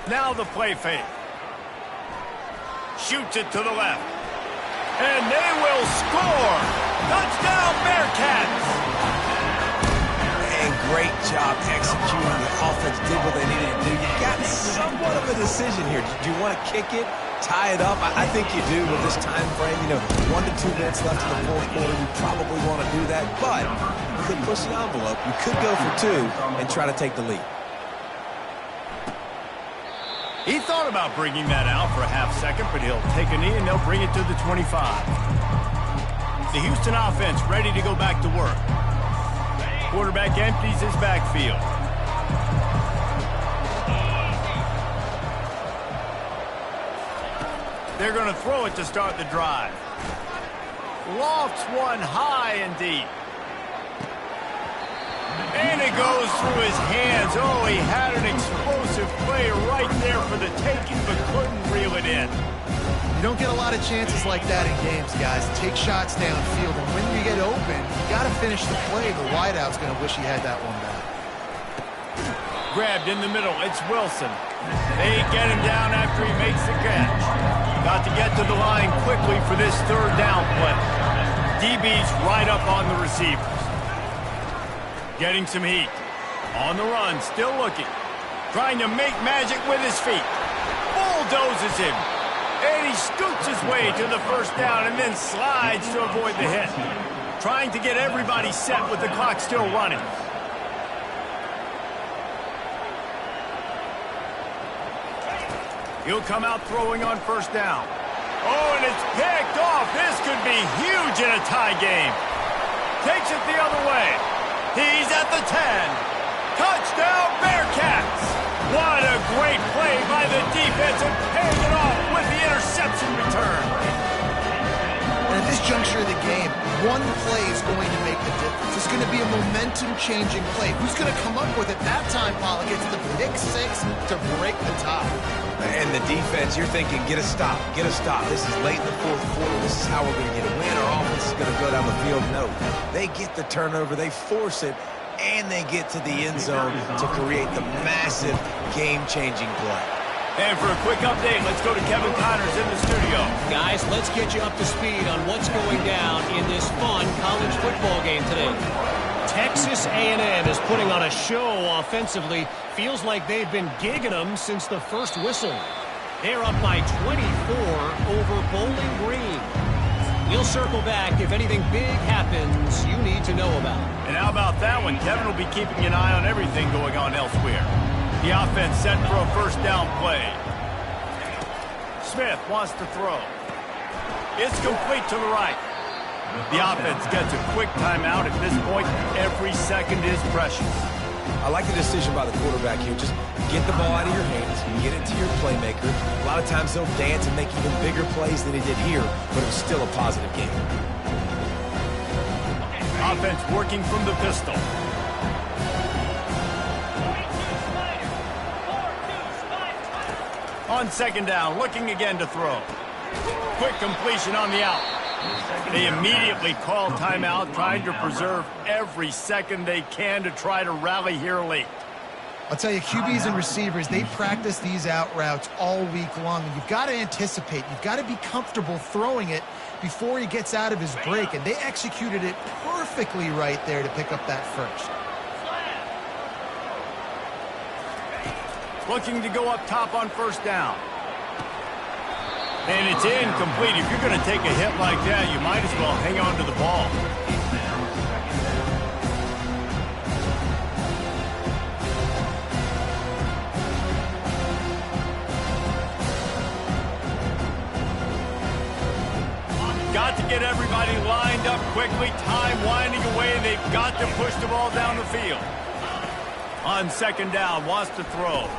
Now the play fake. Shoots it to the left. And they will score! Touchdown, Bearcats! And great job executing. The offense did what they needed to do. You got somewhat of a decision here. Do you want to kick it, tie it up? I think you do with this time frame. 1 to 2 minutes left in the 4th quarter. You probably want to do that, but you could push the envelope. You could go for 2 and try to take the lead. He thought about bringing that out for a half-second, but he'll take a knee and they'll bring it to the 25. The Houston offense ready to go back to work. Quarterback empties his backfield. They're going to throw it to start the drive. Lofts one high and deep. And it goes through his hands. Oh, he had an explosive play right there for the taking, but couldn't reel it in. You don't get a lot of chances like that in games, guys. Take shots downfield, and when you get open, you got to finish the play. The wideout's going to wish he had that one back. Grabbed in the middle. It's Wilson. They get him down after he makes the catch. Got to get to the line quickly for this third down play. DB's right up on the receivers. Getting some heat. On the run, still looking. Trying to make magic with his feet. Bulldozes him. And he scoots his way to the first down and then slides to avoid the hit. Trying to get everybody set with the clock still running. He'll come out throwing on first down. Oh, and it's picked off. This could be huge in a tie game. Takes it the other way. He's at the 10. Touchdown, Bearcats! What a great play by the defense and paying it off with the interception return. And at this juncture of the game, one play is going to make the difference. It's going to be a momentum-changing play. Who's going to come up with it that time, Pollock? It's the pick six to break the tie. And the defense, you're thinking, get a stop, get a stop. This is late in the fourth quarter. This is how we're going to get a win. Our offense is going to go down the field. No, they get the turnover, they force it, and they get to the end zone to create the massive game-changing play. And for a quick update, let's go to Kevin Connors in the studio. Guys, let's get you up to speed on what's going down in this fun college football game today. Texas A&M is putting on a show offensively. Feels like they've been gigging them since the first whistle. They're up by 24 over Bowling Green. We'll circle back if anything big happens you need to know about. And how about that one? Kevin will be keeping an eye on everything going on elsewhere. The offense set for a first down play. Smith wants to throw. It's complete to the right. The offense gets a quick timeout. At this point, every second is precious. I like the decision by the quarterback here. Just get the ball out of your hands, get it to your playmaker. A lot of times they'll dance and make even bigger plays than he did here, but it was still a positive game. Offense working from the pistol. On second down, looking again to throw. Quick completion on the out. They immediately call timeout, trying to preserve every second they can to try to rally here late. I'll tell you, QBs and receivers, they practice these out routes all week long. And you've got to anticipate. You've got to be comfortable throwing it before he gets out of his break. And they executed it perfectly right there to pick up that first. Looking to go up top on first down. And it's incomplete. If you're going to take a hit like that, you might as well hang on to the ball. Got to get everybody lined up quickly. Time winding away, and they've got to push the ball down the field. On second down, wants to throw.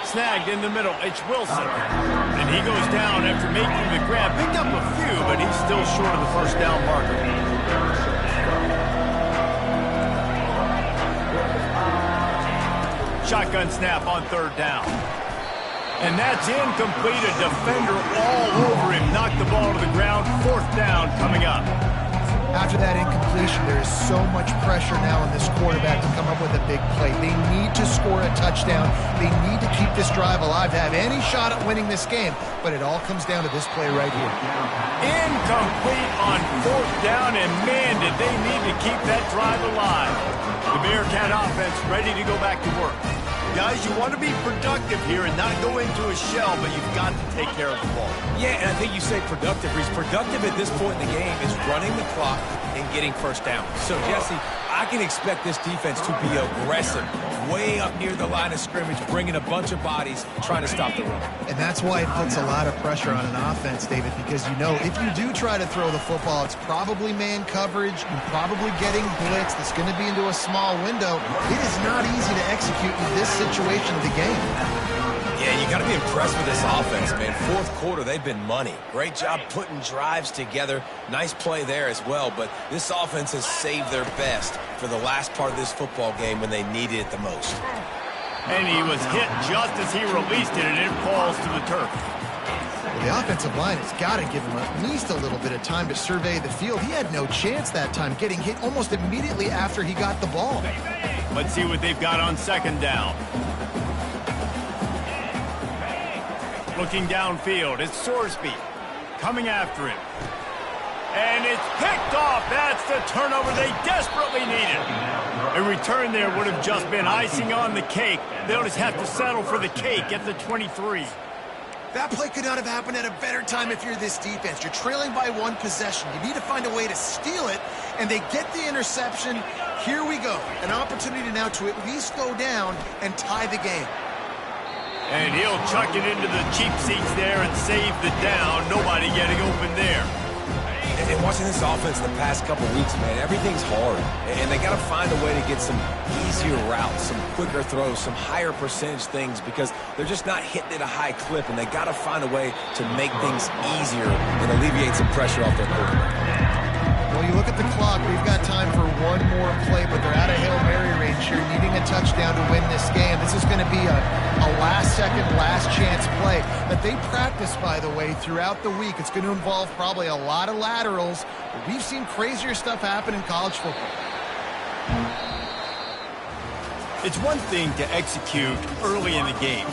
Snagged in the middle. It's Wilson. And he goes down after making the grab. Picked up a few, but he's still short of the first down marker. Shotgun snap on third down. And that's incomplete. A defender all over him. Knocked the ball to the ground. Fourth down coming up. After that incompletion, there is so much pressure now on this quarterback to come up with a big play. They need to score a touchdown. They need to keep this drive alive to have any shot at winning this game. But it all comes down to this play right here. Incomplete on fourth down, and man, did they need to keep that drive alive. The Bearcat offense ready to go back to work. Guys, you want to be productive here and not go into a shell, but you've got to take care of the ball. Yeah, and I think you say productive. He's productive at this point in the game is running the clock and getting first down. So, Jesse, I can expect this defense to be aggressive, way up near the line of scrimmage, bringing a bunch of bodies, trying to stop the run. And that's why it puts a lot of pressure on an offense, David, because you know if you do try to throw the football, it's probably man coverage, you're probably getting blitz that's going to be into a small window. It is not easy to execute in this situation of the game. Yeah, you got to be impressed with this offense, man. Fourth quarter, they've been money. Great job putting drives together. Nice play there as well, but this offense has saved their best for the last part of this football game when they needed it the most. And he was hit just as he released it, and it falls to the turf. Well, the offensive line has got to give him at least a little bit of time to survey the field. He had no chance that time, getting hit almost immediately after he got the ball. Let's see what they've got on second down. Looking downfield, it's Sorsby coming after him. And it's picked off. That's the turnover they desperately needed. A return there would have just been icing on the cake. They'll just have to settle for the cake at the 23. That play could not have happened at a better time if you're this defense. You're trailing by one possession. You need to find a way to steal it, and they get the interception. Here we go. An opportunity now to at least go down and tie the game. And he'll chuck it into the cheap seats there and save the down. Nobody getting open there. And watching this offense the past couple weeks, man, everything's hard. And they got to find a way to get some easier routes, some quicker throws, some higher percentage things because they're just not hitting at a high clip, and they got to find a way to make things easier and alleviate some pressure off their quarterback. Well, you look at the clock. We've got time for one more play, but they're out of Hail Mary range here, needing a touchdown to win this game. This is going to be a last-second, last-chance play that they practice, by the way, throughout the week. It's going to involve probably a lot of laterals. We've seen crazier stuff happen in college football. It's one thing to execute early in the game.